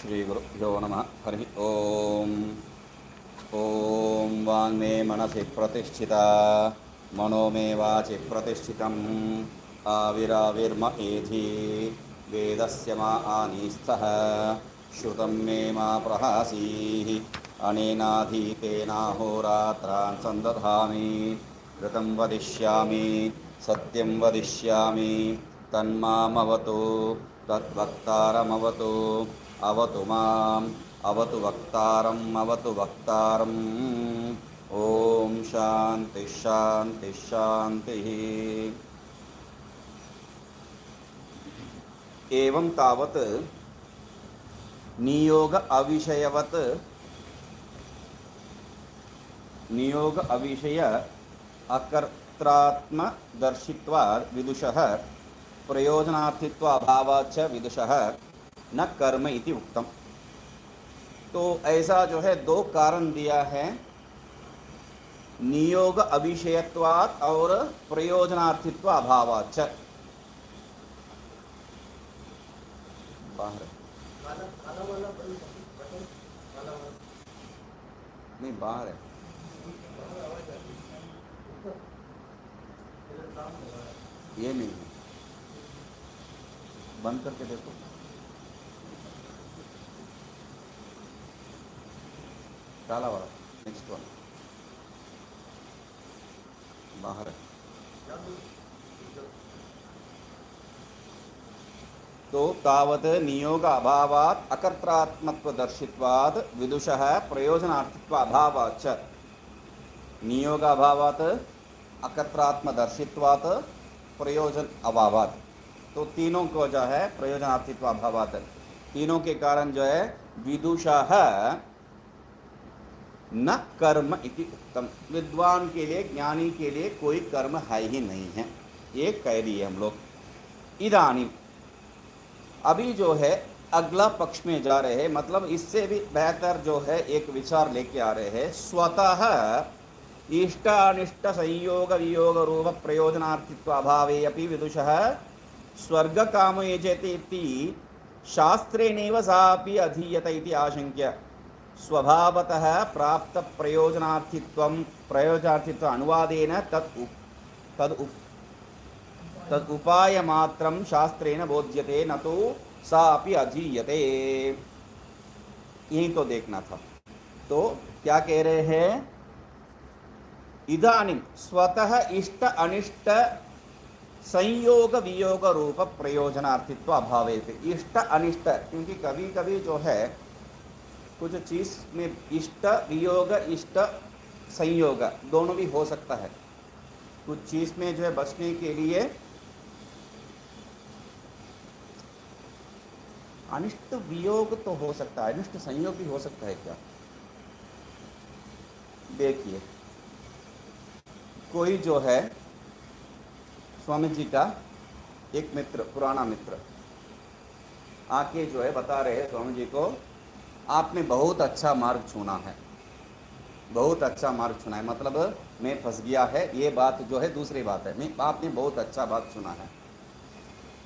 श्रीगुरुभ्यो नमः। हरि ओम। ओम वाङ्मे मनसि प्रतिष्ठिता मनो मे वाचि प्रतिष्ठितम् आविराविर्म एधि वेदस्य मा आनीस्थः श्रुतं मे मा प्रहासीः अनेनाधीतेनाहोरात्रान् सन्दधामि ऋतं वदिष्यामि सत्यं वदिष्यामि तन्मामवतु तद्वक्तारमवतु अवतु माम् अवतु वक्तारम् अवतु वक्तारम्। ओम शांति शांति शांति। एवं तावत् नियोग अविषयवत् नियोग अविषय अकर्त्रात्म दर्शित्वात् विदुषः प्रयोजनार्थित्व अभावाच्च विदुषः न कर्म इति उक्तम। तो ऐसा जो है दो कारण दिया है, नियोग अविषयत्वात् और प्रयोजनार्थित्व अभावाच्च। बाहर नहीं, बाहर है। ये नहीं है, बंद करके देखो। काला वाला नेक्स्ट वन बाहर है। तो तावत् नियोग अभावात् अकर्त्रात्मत्व दर्शित्वात् विदुषः प्रयोजनार्थित्व अभावाच्च। नियोग अभावात् अकर्त्रात्म दर्शित्वात् प्रयोजन अभावात्। तो तीनों को जो है प्रयोजनार्थित्व अभावात्, तीनों के कारण जो है विदुषः न कर्म इति उत्तम। विद्वान के लिए, ज्ञानी के लिए कोई कर्म है ही नहीं है, ये कह रही है हम लोग। इदानीं अभी जो है अगला पक्ष में जा रहे हैं, मतलब इससे भी बेहतर जो है एक विचार लेके आ रहे हैं। स्वतः इष्ट अनिष्ट संयोग वियोग रूप प्रयोजनार्थित्व अभावे अपि विदुषः स्वर्ग कामो यजेते इति शास्त्रेणैव सापि अधीयत इति आशंक्य स्वभावतः प्राप्त प्रयोजनार्थित्व अनुवादेन तद उपाय मात्रं शास्त्रेण बोध्यते न तो सा अपि अधीयते। यही तो देखना था। तो क्या कह रहे हैं, इदानीं स्वतः इष्ट अनिष्ट संयोग वियोग रूप प्रयोजनार्थित्व अभावे। इष्ट अनिष्ट, क्योंकि कभी कभी जो है कुछ चीज में इष्ट वियोग इष्ट संयोग दोनों भी हो सकता है। कुछ चीज में जो है बचने के लिए अनिष्ट वियोग तो हो सकता है, अनिष्ट संयोग भी हो सकता है क्या? देखिए, कोई जो है स्वामी जी का एक मित्र, पुराना मित्र आके जो है बता रहे हैं स्वामी जी को, आपने बहुत अच्छा मार्ग चुना है, बहुत अच्छा मार्ग चुना है, मतलब मैं फंस गया है, ये बात जो है दूसरी बात है। नहीं, आपने बहुत अच्छा बात चुना है।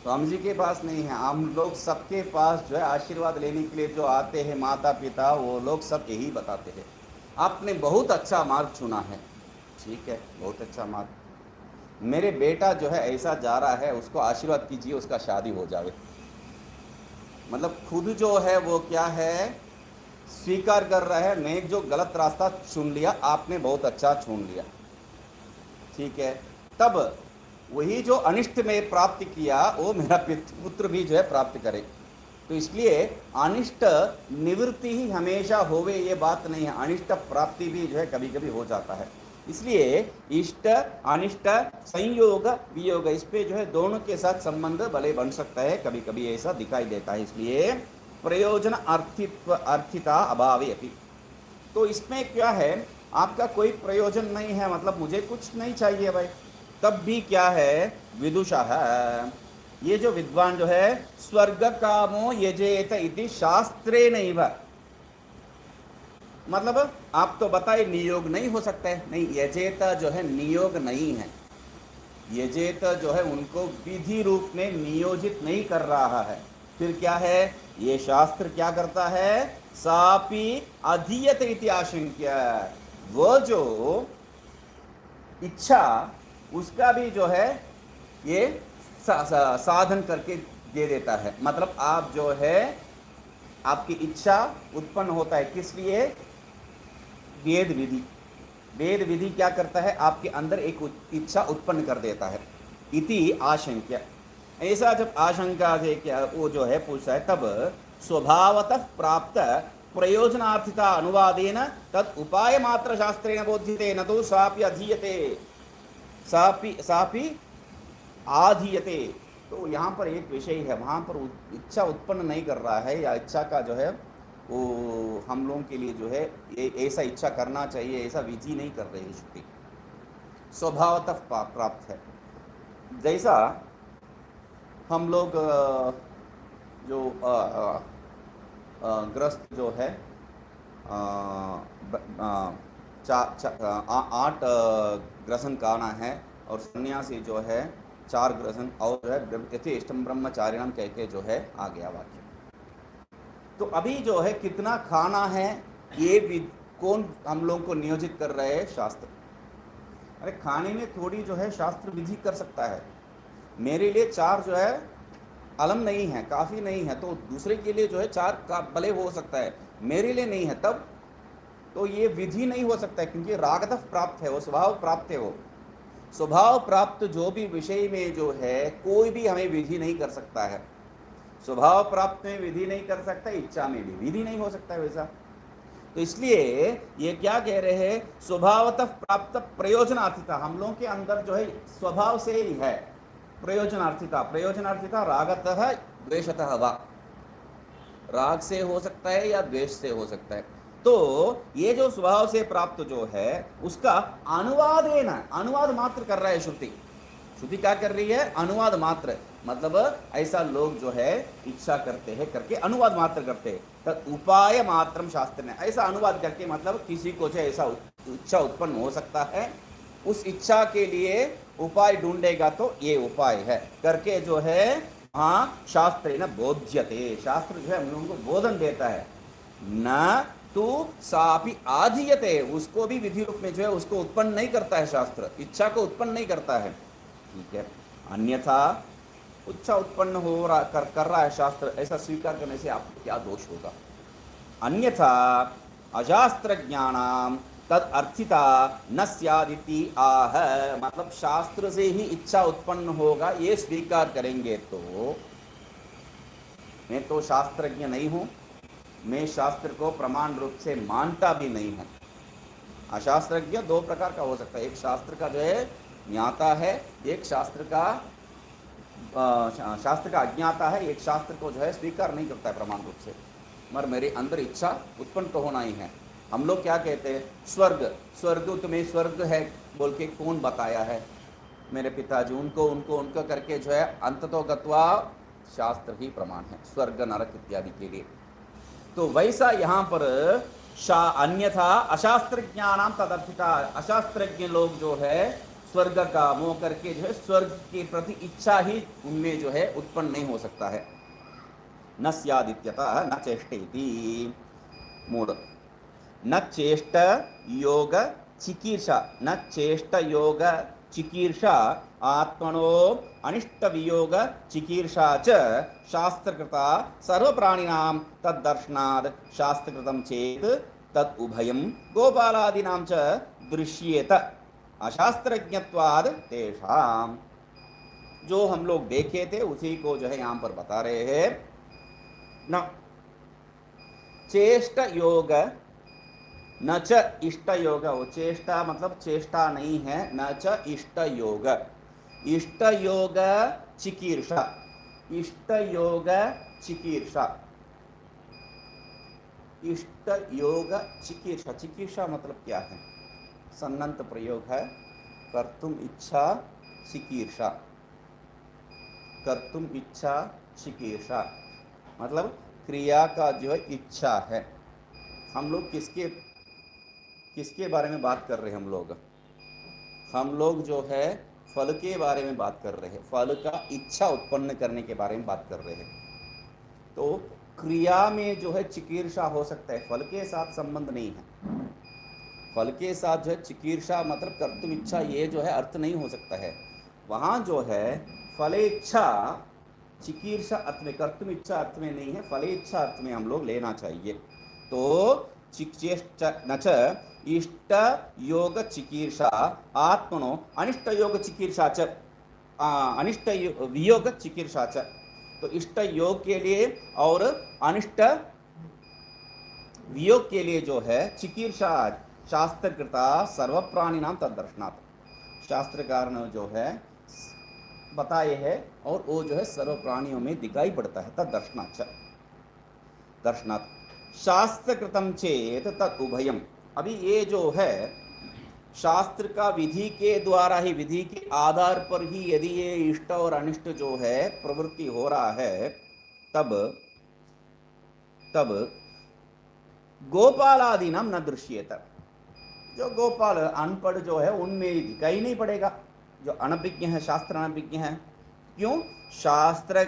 स्वामी जी के पास नहीं है, हम लोग सबके पास जो है आशीर्वाद लेने के लिए जो आते हैं माता पिता, वो लोग सब यही बताते हैं, आपने बहुत अच्छा मार्ग चुना है। ठीक है, बहुत अच्छा मार्ग। मेरे बेटा जो है ऐसा जा रहा है, उसको आशीर्वाद कीजिए, उसका शादी हो जाए। मतलब खुद जो है वो क्या है, स्वीकार कर रहा है, मैं जो गलत रास्ता चुन लिया, आपने बहुत अच्छा चुन लिया। ठीक है, तब वही जो अनिष्ट में प्राप्त किया वो मेरा पुत्र भी जो है प्राप्त करे। तो इसलिए अनिष्ट निवृत्ति ही हमेशा होवे ये बात नहीं है, अनिष्ट प्राप्ति भी जो है कभी कभी हो जाता है। इसलिए इष्ट अनिष्ट संयोग वियोग, इस पे जो है दोनों के साथ संबंध भले बन सकता है, कभी कभी ऐसा दिखाई देता है। इसलिए प्रयोजन अर्थिता अभावे अपि। तो इसमें क्या है, आपका कोई प्रयोजन नहीं है, मतलब मुझे कुछ नहीं चाहिए भाई, तब भी क्या है, विदुषः, ये जो विद्वान जो है, स्वर्ग कामो यजेत इति शास्त्रेणैव, मतलब आप तो बताए नियोग नहीं हो सकता है, नहीं, यजेत जो है नियोग नहीं है, यजेत जो है उनको विधि रूप में नियोजित नहीं कर रहा है। फिर क्या है, ये शास्त्र क्या करता है, सापि अधीयते इति आशंक्य, वो जो इच्छा उसका भी जो है ये साधन करके दे देता है। मतलब आप जो है आपकी इच्छा उत्पन्न होता है किस लिए, वेद विधि। वेद विधि क्या करता है, आपके अंदर एक इच्छा उत्पन्न कर देता है। इति आशंक्य, ऐसा जब आशंका से क्या वो जो है पूछता है, तब स्वभावतः प्राप्त प्रयोजनार्थिता अनुवादेन तद उपाय मात्र शास्त्रेण बोध्यते, न तो सापि अधीयते, सापि आधीयते। तो यहाँ पर एक विषय है, वहाँ पर इच्छा उत्पन्न नहीं कर रहा है, या इच्छा का जो है वो हम लोगों के लिए जो है ऐसा इच्छा करना चाहिए ऐसा विधि नहीं कर रही है श्रुति, स्वभावतः प्राप्त है। जैसा हम लोग जो ग्रस्त जो है 8 ग्रसन खाना है, और सन्यासी जो है 4 ग्रसन, और जो है यथेष्टम ब्रह्मचारिणम कह के जो है आ गया वाक्य। तो अभी जो है कितना खाना है ये कौन हम लोगों को नियोजित कर रहे हैं, शास्त्र। अरे खाने में थोड़ी जो है शास्त्र विधि कर सकता है, मेरे लिए 4 जो है अलम नहीं है, काफ़ी नहीं है, तो दूसरे के लिए जो है 4 का भले हो सकता है, मेरे लिए नहीं है, तब तो ये विधि नहीं हो सकता है, क्योंकि रागतः प्राप्त है, वो स्वभाव प्राप्त है। वो स्वभाव प्राप्त जो भी विषय में जो है कोई भी हमें विधि नहीं कर सकता है। स्वभाव प्राप्त में विधि नहीं कर सकता, इच्छा में भी विधि नहीं हो सकता है वैसा। तो इसलिए ये क्या कह रहे हैं, स्वभावतः प्राप्त प्रयोजनार्थिता, हम लोगों के अंदर जो है स्वभाव से ही है प्रयोजनार्थिता। प्रयोजनार्थिता रागतः द्वेषतः वा, राग से हो सकता है या द्वेष से हो सकता है। तो ये जो स्वभाव से प्राप्त जो है उसका अनुवाद है ना, अनुवाद मात्र कर रहा है श्रुति। श्रुति क्या कर रही है, अनुवाद मात्र, मतलब ऐसा लोग जो है इच्छा करते हैं करके अनुवाद मात्र करते हैं, तब उपाय मात्रम शास्त्र ने, ऐसा अनुवाद करके मतलब किसी को जो ऐसा इच्छा उत्पन्न हो सकता है, उस इच्छा के लिए उपाय ढूंढेगा तो ये उपाय है करके जो है हाँ शास्त्र न बोध्यते, शास्त्र जो है हम लोगों को बोधन देता है। न तो सापि आधीयते, उसको भी विधि रूप में जो है उसको उत्पन्न नहीं करता है शास्त्र, इच्छा को उत्पन्न नहीं करता है, ठीक है। अन्यथा इच्छा उत्पन्न हो रहा कर रहा है शास्त्र, ऐसा स्वीकार करने से आपको क्या दोष होगा। अन्यथा अशास्त्र ज्ञानाम तद अर्थिता न स्यादिति आह, मतलब शास्त्र से ही इच्छा उत्पन्न होगा ये स्वीकार करेंगे तो मैं तो शास्त्रज्ञ नहीं हूं, मैं शास्त्र को प्रमाण रूप से मानता भी नहीं हूं। अशास्त्रज्ञ 2 प्रकार का हो सकता है, एक शास्त्र का जो है ज्ञाता है, एक शास्त्र का अज्ञाता है, एक शास्त्र को जो है स्वीकार नहीं करता है प्रमाण रूप से, मगर मेरे अंदर इच्छा उत्पन्न तो होना ही है। हम लोग क्या कहते हैं, स्वर्ग, स्वर्ग तुम्हें स्वर्ग है बोल के कौन बताया है, मेरे पिताजी, उनको उनको उनको करके जो है अंततो गत्वा शास्त्र ही प्रमाण है स्वर्ग नरक इत्यादि के लिए। तो वैसा यहाँ पर अन्यथा अशास्त्र ज्ञानाम तदर्थिता, अशास्त्रज्ञ लोग जो है स्वर्ग का मोह करके जो है स्वर्ग के प्रति इच्छा ही उनमें जो है उत्पन्न नहीं हो सकता है। न स्यादित्यतः न चेष्टेति, मूल न चेष्ट योग चिकीर्षा, न चेष्ट योग चिकीर्षा आत्मनो अनिष्ट वियोग चिकीर्षा च शास्त्रकृता सर्वप्राणिनां तद्दर्शनात् शास्त्रकृतं चेत तत् उभयं गोपालादीनां च दृश्येत अशास्त्रज्ञत्वाद तेषाम। जो हम लोग देखे थे उसी को जो है यहाँ पर बता रहे हैं। न चेष्ट योग न च इष्ट योग, वो चेष्टा मतलब चेष्टा नहीं है, न च इष्ट योग, इष्ट योग चिकीर्षा, इष्ट योग चिकीर्षा, इष्ट योग चिकीर्षा। चिकीर्षा मतलब क्या है, सन्नंत प्रयोग है, कर्तुम इच्छा चिकीर्षा, कर्तुम इच्छा चिकीर्षा मतलब क्रिया का जो है इच्छा है। हम लोग किसके बारे में बात कर रहे हैं, हम लोग जो है फल के बारे में बात कर रहे हैं, फल का इच्छा उत्पन्न करने के बारे में बात कर रहे हैं। तो क्रिया में जो है चिकीर्षा हो सकता है, फल के साथ संबंध नहीं है। फल के साथ जो है चिकीर्षा मतलब कर्तुम इच्छा, ये जो है अर्थ नहीं हो सकता है। वहां जो है फलेच्छा, चिकीर्षा अर्थ में, कर्तुम इच्छा अर्थ में नहीं है, फलेच्छा अर्थ में हम लोग लेना चाहिए। तो न च इष्ट योग चिकीर्षा आत्मनो अनिष्ट योग चिकीर्षा च, अनिष्ट वियोग चिकीर्षा च। तो इष्ट योग के लिए और अनिष्ट वियोग के लिए जो है चिकीर्षा शास्त्रकृता सर्व प्राणी नाम तदर्शनात्, शास्त्रकार ने जो है बताए है और वो जो है सर्व प्राणियों में दिखाई पड़ता है। तद दर्शनात्, दर्शनात् शास्त्रकृतम चेत तद उभयम। अभी ये जो है शास्त्र का विधि के द्वारा ही, विधि के आधार पर ही यदि ये इष्ट और अनिष्ट जो है प्रवृत्ति हो रहा है, तब तब गोपालादि नाम न दृश्येत। जो गोपाल अनपढ़ जो है उनमें दिखाई नहीं पड़ेगा, जो अनभिज्ञ है, शास्त्र अनभिज्ञ है। क्यों? शास्त्र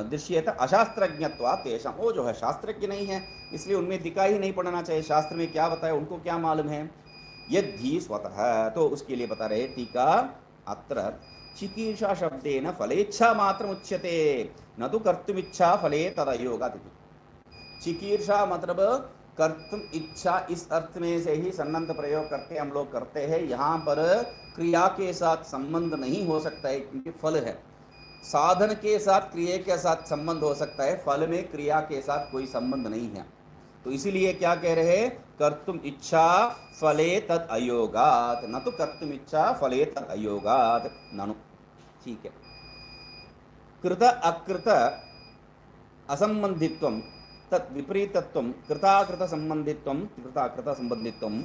दृश्येत अशास्त्रज्ञत्वा तेषां, वो जो है शास्त्रज्ञ नहीं है इसलिए उनमें दिखाई ही नहीं पड़ना चाहिए। शास्त्र में क्या बताया उनको क्या मालूम है? यद्धि स्वतः, तो उसके लिए बता रहे टीका, अत्र चिकीर्षा शब्देन फलेच्छा मात्र उच्यते न तो कर्तुमिच्छा फले तदयोगात्। चिकीर्षा मतलब कर्तुम इच्छा, इस अर्थ में से ही सन्नंत प्रयोग करके हम लोग करते हैं। यहाँ पर क्रिया के साथ संबंध नहीं हो सकता है क्योंकि फल है। साधन के साथ क्रिया के साथ संबंध हो सकता है, फल में क्रिया के साथ कोई संबंध नहीं है। तो इसीलिए क्या कह रहे हैं? कर्तुम इच्छा फले तद अयोगात्, न तो कर्तुम इच्छा फले तद अयोगात् ननु। ठीक है। कृत अकृत असंबंधित्वम तत् विपरीतत्वम, कृताकृत संबंधित्वम, कृताकृत संबंधित्वम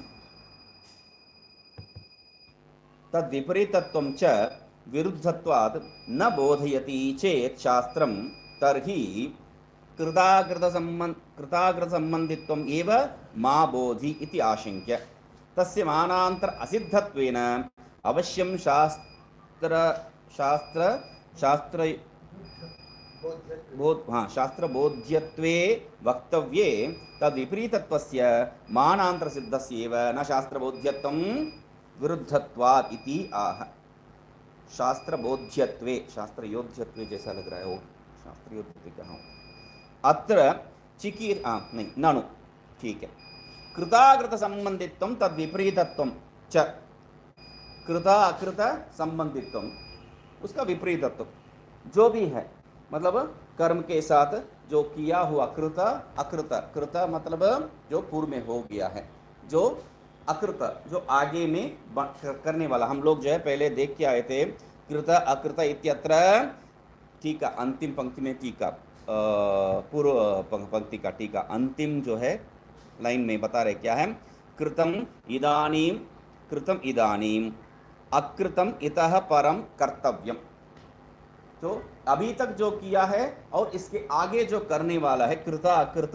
तद विपरीतत्वम च विरुद्धत्वात् न बोधयति चेत् शास्त्रम तर्हि कृताकृत संबंधित्वम एव मा बोधि इति आशंक्य तस्य मानांतर असिद्धत्वेन अवश्यं शास्त्र बोध्यत्वे वक्तव्ये तद विपरीतत्वस्य मानांतर सिद्धस्यैव न शास्त्र बोध्यत्वं विरुद्धत्वात् इति आह। शास्त्र बोध्यत्वे, शास्त्र योध्यत्वे जैसा लग रहा है वो, शास्त्र योध्यत्वे कहाँ? अत्र चिकीर नहीं ननु, ठीक है। कृताकृत संबंधित्वं तद विपरीतत्वं च, कृता अकृत संबंधित्वं उसका विपरीतत्व जो भी है, मतलब कर्म के साथ जो किया हुआ, कृत अकृत, कृत मतलब जो पूर्व में हो गया है, जो अकृत जो आगे में करने वाला। हम लोग जो है पहले देख के आए थे कृत अकृत इत्यत्र, टीका अंतिम पंक्ति में, टीका पूर्व पंक्ति का टीका अंतिम जो है लाइन में बता रहे क्या है? कृतम इदानीम अकृतम इतः परम कर्तव्यम। तो अभी तक जो किया है और इसके आगे जो करने वाला है, कृत अकृत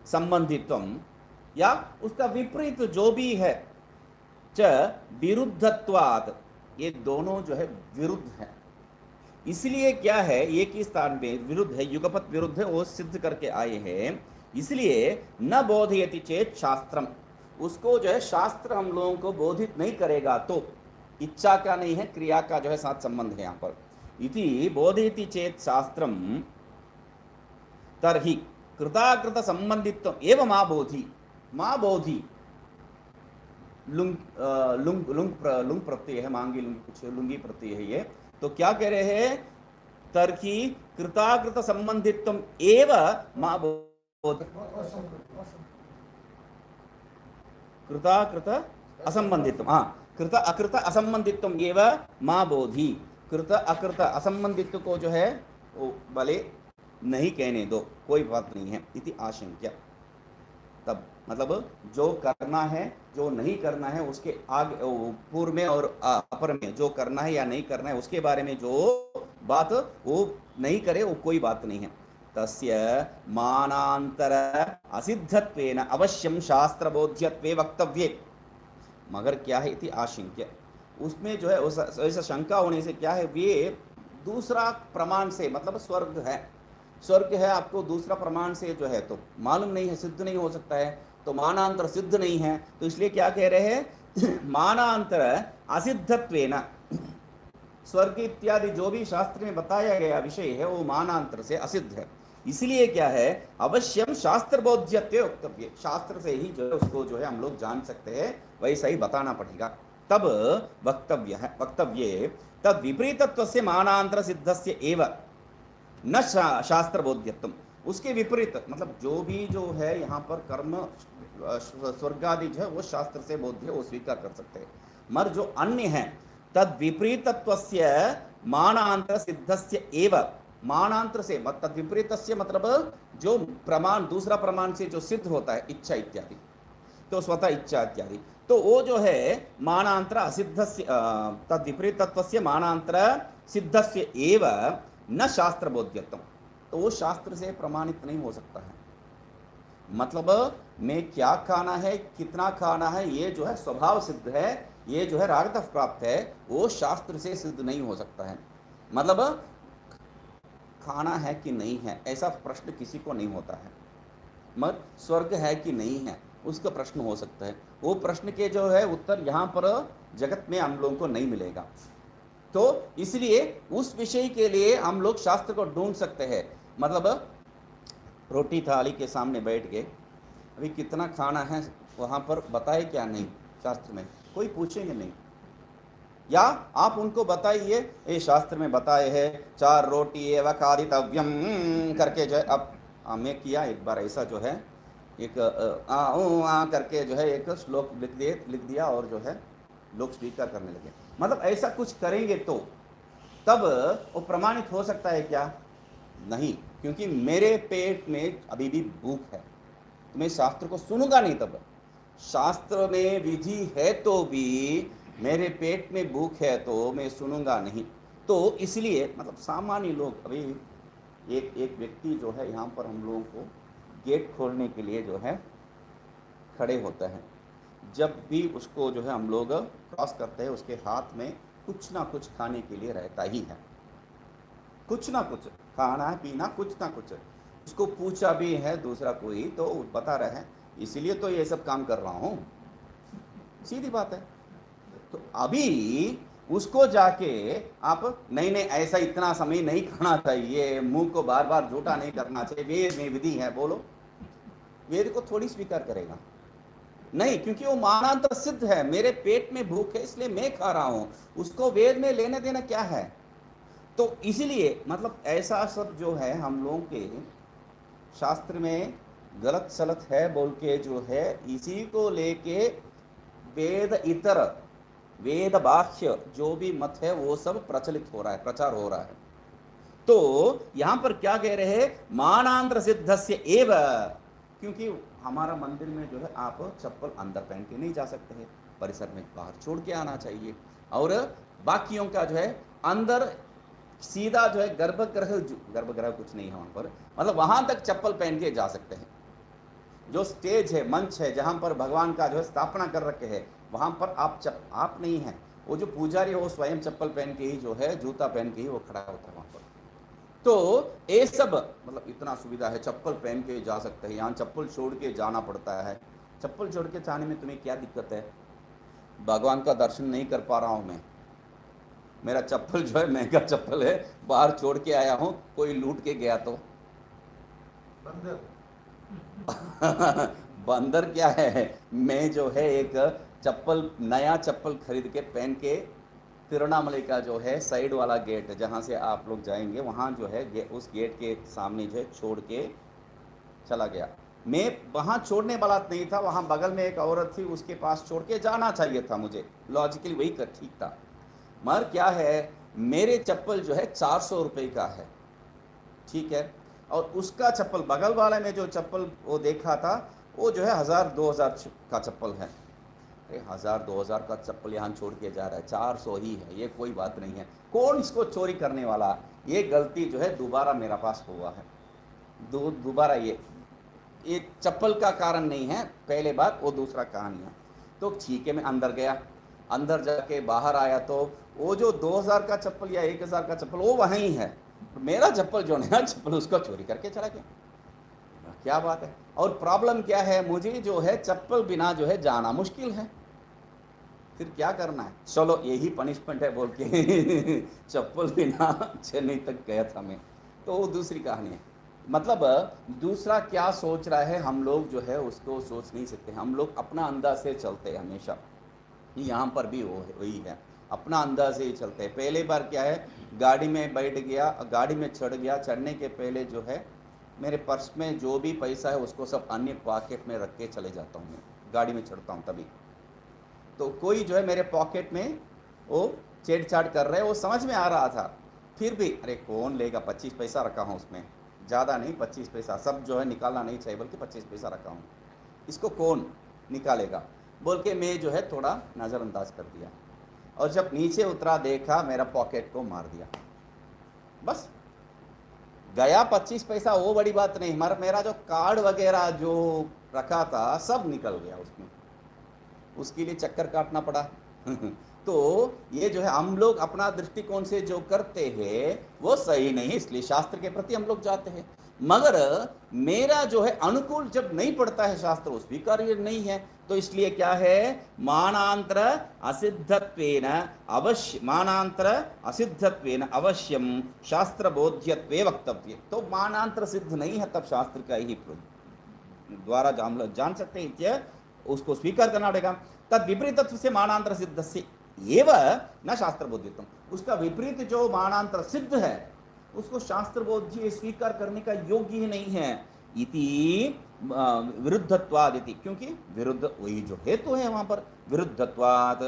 संबंधित्वम या उसका विपरीत जो भी है, च विरुद्धत्वात्, ये दोनों जो है विरुद्ध है। इसलिए क्या है, एक ही स्थान में विरुद्ध है, युगपत विरुद्ध है, वो सिद्ध करके आए हैं। इसलिए न बोधयति चेत शास्त्रम, उसको जो है शास्त्र हम लोगों को बोधित नहीं करेगा तो इच्छा का नहीं है, क्रिया का जो है साथ संबंध है यहाँ पर। इति बोधयति चेत शास्त्रम तर्हि कृताकृत संबंधित्व एवं मा बोधि, मा बोधि लुंग लुंग प्रत्यय है, मांगी लुंग कुछ लुंगी प्रत्यय है ये। तो क्या कह रहे हैं? तर्हि कृताकृत संबंधित्व एव मा बोधि, कृताकृत असंबंधित्व, हाँ, कृत अकृत असंबंधित्व एव मा बोधि। कृत अकृत असंबंधित्व को जो है वो भले नहीं कहने दो, कोई बात नहीं है। इति आशंक्य, तब मतलब जो करना है जो नहीं करना है उसके आगे, पूर्व में और अपर में जो करना है या नहीं करना है उसके बारे में जो बात वो नहीं करे वो कोई बात नहीं है। तस्य मानांतर असिद्धत्वेन अवश्यम शास्त्र बोध्यत्वे वक्तव्ये, मगर क्या है? इति आशंक्य, उसमें जो है ऐसा शंका होने से क्या है, वे दूसरा प्रमाण से, मतलब स्वर्ग है, स्वर्ग है आपको दूसरा प्रमाण से जो है तो मालूम नहीं है, सिद्ध नहीं हो सकता है, तो मानांतर सिद्ध नहीं है, तो इसलिए क्या कह रहे हैं मानांतर असिद्धत्वेन, स्वर्ग इत्यादि जो भी शास्त्र में बताया गया विषय है वो मानांतर से असिद्ध है। इसलिए क्या है, अवश्यम शास्त्र बोध्यत्वे वक्तव्य, शास्त्र से ही जो है उसको जो है हम लोग जान सकते हैं, वैसा ही बताना पड़ेगा, तब वक्तव्य है। वक्तव्ये तद विपरीतत्वस्य मानांतर सिद्धस्य एव न शास्त्र बोध्यत्वम, उसके विपरीत मतलब जो भी जो है यहाँ पर कर्म स्वर्ग आदि जो है वो शास्त्र से बोध्य, वो स्वीकार कर सकते हैं, मर जो अन्य है तद विपरीतत्वस्य मानांतर सिद्धस्य एव, मानांतर से तद विपरीतस्य मतलब जो प्रमाण दूसरा प्रमाण से जो सिद्ध होता है इच्छा इत्यादि, तो स्वतः इच्छा इत्यादि, तो वो जो है मानांतर असिद्धस्य तद विपरीतत्वस्य मानांतर सिद्धस्य एव न शास्त्र बोध्यत्वम, तो वो शास्त्र से प्रमाणित नहीं हो सकता है। मतलब मैं क्या खाना है कितना खाना है ये जो है स्वभाव सिद्ध है, ये जो है रागतः प्राप्त है, वो शास्त्र से सिद्ध नहीं हो सकता है। मतलब खाना है कि नहीं है ऐसा प्रश्न किसी को नहीं होता है, मगर स्वर्ग है कि नहीं है उसका प्रश्न हो सकता है, वो प्रश्न के जो है उत्तर यहाँ पर जगत में हम लोगों को नहीं मिलेगा, तो इसलिए उस विषय के लिए हम लोग शास्त्र को ढूंढ सकते हैं। मतलब रोटी थाली के सामने बैठ के अभी कितना खाना है वहाँ पर बताए क्या नहीं, शास्त्र में कोई पूछेंगे नहीं, या आप उनको बताइए ये शास्त्र में बताए है 4 रोटी एवं खादितव्यम करके जो है, अब मैं किया एक बार ऐसा जो है एक आ करके जो है एक श्लोक लिख दिया और जो है लोग स्वीकार करने लगे। मतलब ऐसा कुछ करेंगे तो तब वो प्रमाणित हो सकता है क्या? नहीं, क्योंकि मेरे पेट में अभी भी भूख है, तो मैं शास्त्र को सुनूंगा नहीं। तब शास्त्र में विधि है तो भी मेरे पेट में भूख है तो मैं सुनूंगा नहीं। तो इसलिए मतलब सामान्य लोग, अभी एक व्यक्ति जो है यहाँ पर हम लोगों को गेट खोलने के लिए जो है खड़े होता है, जब भी उसको जो है हम लोग क्रॉस करते हैं उसके हाथ में कुछ ना कुछ खाने के लिए रहता ही है, कुछ ना कुछ खाना पीना कुछ ना कुछ। उसको पूछा भी है दूसरा कोई तो बता रहे हैं इसीलिए तो ये सब काम कर रहा हूँ, सीधी बात है। तो अभी उसको जाके आप नहीं ऐसा इतना समय नहीं खाना चाहिए, मुंह को बार बार झूठा नहीं करना चाहिए, वेद में विधि है, बोलो वेद को थोड़ी स्वीकार करेगा? नहीं, क्योंकि वो मानांतर सिद्ध है, मेरे पेट में भूख है इसलिए मैं खा रहा हूं, उसको वेद में लेने देना क्या है? तो इसीलिए मतलब ऐसा सब जो है हम लोगों के शास्त्र में गलत सलत है बोल के जो है इसी को लेके वेद इतर वेद बाह्य जो भी मत है वो सब प्रचलित हो रहा है, प्रचार हो रहा है। तो यहां पर क्या कह रहे हैं, मानांतर सिद्धस्य एव, क्योंकि हमारा मंदिर में जो है आप चप्पल अंदर पहन के नहीं जा सकते हैं, परिसर में बाहर छोड़ के आना चाहिए, और बाकियों का जो है अंदर सीधा जो है गर्भगृह कुछ नहीं है वहां पर, मतलब वहां तक चप्पल पहन के जा सकते हैं। जो स्टेज है, मंच है, जहां पर भगवान का जो है स्थापना कर रखे है, वहां पर आप नहीं है, वो जो पुजारी है वो स्वयं चप्पल पहन के ही जो है जूता पहन के ही वो खड़ा होता है वहां पर। तो ये सब मतलब इतना सुविधा है, चप्पल पहन के जा सकते हैं, यहाँ चप्पल छोड़ के जाना पड़ता है। चप्पल छोड़ के जाने में तुम्हें क्या दिक्कत है? भगवान का दर्शन नहीं कर पा रहा हूँ मैं, मेरा चप्पल जो है महंगा चप्पल है, बाहर छोड़ के आया हूँ, कोई लूट के गया तो बंदर क्या है, मैं जो है एक चप्पल नया चप्पल खरीद के पहन के तिरुवन्नामलाई का जो है साइड वाला गेट जहाँ से आप लोग जाएंगे वहाँ जो है उस गेट के सामने जो है छोड़ के चला गया। मैं वहाँ छोड़ने वाला नहीं था, वहाँ बगल में एक औरत थी उसके पास छोड़ के जाना चाहिए था मुझे, लॉजिकली वही ठीक था। मगर क्या है, मेरे चप्पल जो है 400 रुपये का है, ठीक है, और उसका चप्पल बगल वाले में जो चप्पल वो देखा था वो जो है 1000-2000 का चप्पल है। 1000-2000 का चप्पल यहाँ छोड़ के जा रहा है, 400 ही है, ये कोई बात नहीं है, कौन इसको चोरी करने वाला? ये गलती जो है दोबारा मेरा पास हुआ है, दोबारा ये चप्पल का कारण नहीं है, पहले बात वो दूसरा कहानी है। तो ठीक है, मैं अंदर गया, अंदर जाके बाहर आया तो वो जो 2000 का चप्पल या 1000 का चप्पल वो वहीं है, मेरा चप्पल जो नया चप्पल उसको चोरी करके चला गया। क्या बात है। और प्रॉब्लम क्या है, मुझे जो है चप्पल बिना जो है जाना मुश्किल है, फिर क्या करना है, चलो यही पनिशमेंट है बोल के चप्पल बिना चेन्नई तक गया था मैं। तो वो दूसरी कहानी है। मतलब दूसरा क्या सोच रहा है हम लोग जो है उसको सोच नहीं सकते, हम लोग अपना अंदाज से चलते हैं हमेशा। यहाँ पर भी वो वही है, अपना अंदाज से ही चलते हैं। पहले बार क्या है, गाड़ी में बैठ गया, गाड़ी में चढ़ गया, चढ़ने के पहले जो है मेरे पर्स में जो भी पैसा है उसको सब अन्य पॉकेट में रख के चले जाता हूँ मैं, गाड़ी में चढ़ता हूँ तभी। तो कोई जो है मेरे पॉकेट में वो छेड़छाड़ कर रहे हैं, वो समझ में आ रहा था, फिर भी अरे कौन लेगा, 25 पैसा रखा हूँ उसमें, ज़्यादा नहीं 25 पैसा, सब जो है निकालना नहीं चाहिए बल्कि 25 पैसा रखा हूँ, इसको कौन निकालेगा बोल के मैं जो है थोड़ा नज़रअंदाज कर दिया। और जब नीचे उतरा देखा मेरा पॉकेट को मार दिया, बस गया 25 पैसा, वो बड़ी बात नहीं, मगर मेरा जो कार्ड वगैरह जो रखा था सब निकल गया उसमें, उसके लिए चक्कर काटना पड़ा तो ये जो है हम लोग अपना दृष्टिकोण से जो करते हैं वो सही नहीं, इसलिए शास्त्र के प्रति हम लोग जाते हैं। मगर मेरा जो है अनुकूल जब नहीं पड़ता है शास्त्र, वो स्वीकार्य नहीं है, तो इसलिए क्या है, मानांतर असिद्धत्वेन अवश्य, मानांतर असिद्धत्वेन अवश्यम शास्त्र बोध्यत्वे वक्तव्य। तो मानांतर सिद्ध नहीं है तब शास्त्र का ही द्वारा हम लोग जान सकते हैं, उसको स्वीकार करना पड़ेगा। तद विपरीतत्व से मानांतर सिद्ध से एव न शास्त्र बोध्यत्वम, उसका विपरीत जो मानांतर सिद्ध है उसको शास्त्र बोध्य स्वीकार करने का योग्य ही नहीं है। इति विरुद्धत्वाद, इति क्योंकि विरुद्ध वही जो हेतु है वहां पर विरुद्धत्वाद।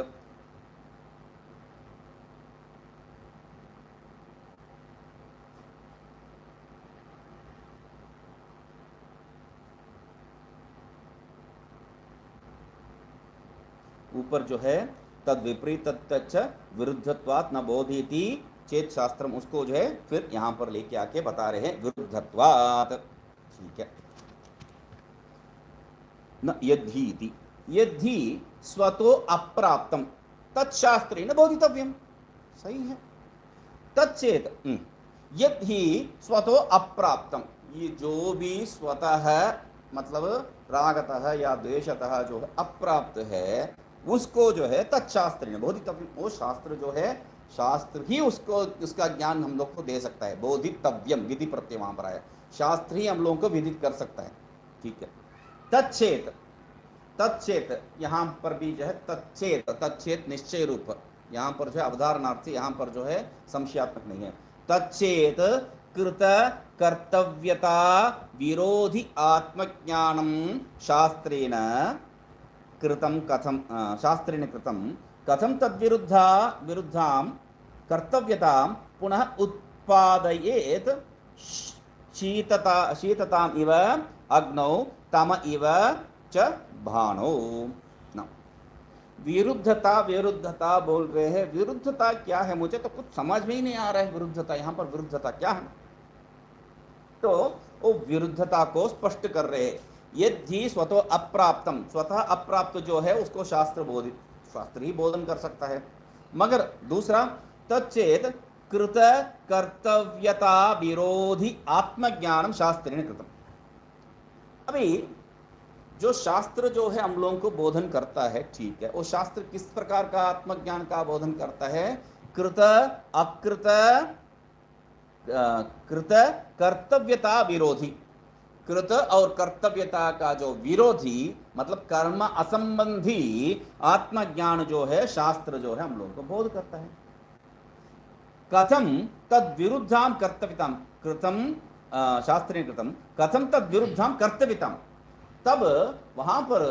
ऊपर जो है तद विपरीत विरुद्धत्वात् न बोधयति चेत शास्त्रम, उसको जो है फिर यहां पर लेके आके बता रहे हैं विरुद्धत्वात्। ठीक है, न यद्धि, यद्धि स्वतो अप्राप्तम तत्शास्त्रेण बोधितव्यम, सही है। तच्चेत यद्धि स्वतो अप्राप्तम, ये जो भी स्वतः मतलब रागतः या द्वेषतः जो है अप्राप्त है उसको जो है तत्शास्त्र बोधितव्य, वो शास्त्र जो है शास्त्र ही उसको उसका ज्ञान हम लोग को दे सकता है। बोधितव्यम विधि प्रत्यय वहां पर आया, शास्त्र ही हम लोगों को विदित कर सकता है। ठीक है, तच्चेत, तच्चेत यहां पर भी जो है तच्चेत, तच्चेत निश्चय रूप, यहां पर जो है अवधारणार्थी, यहां पर जो है संशयात्मक नहीं है। तच्चेत कृत कर्तव्यता विरोधी आत्मज्ञानम शास्त्रेण कृतं कथम, शास्त्रेण कृतं कथम तद्विरुद्धा विरुद्धां कर्तव्यतां पुनः उत्पादयेत शीतताम् इव अग्नौ तम इव च भानौ। विरुद्धता, विरुद्धता बोल रहे हैं, विरुद्धता क्या है मुझे तो कुछ समझ में ही नहीं आ रहा है। विरुद्धता, यहाँ पर विरुद्धता क्या है, तो वो विरुद्धता को स्पष्ट कर रहे हैं। यदि स्वतः अप्राप्तम, स्वतः अप्राप्त जो है उसको शास्त्र बोधित, शास्त्र ही बोधन कर सकता है। मगर दूसरा तच्चेत कृत कर्तव्यता विरोधी आत्मज्ञानम शास्त्रेण कृतम, अभी जो शास्त्र जो है हम लोगों को बोधन करता है, ठीक है, वो शास्त्र किस प्रकार का आत्मज्ञान का बोधन करता है, कृत अकृत कृत कर्तव्यता विरोधी, कृत और कर्तव्यता का जो विरोधी मतलब कर्म असंबंधी आत्मज्ञान जो है शास्त्र जो है हम लोगों को बोध करता है। कथम तद विरुद्धाम कर्तव्यताम कृतम, शास्त्रेण कृतम कथम तद विरुद्धाम कर्तव्यताम, तब वहां पर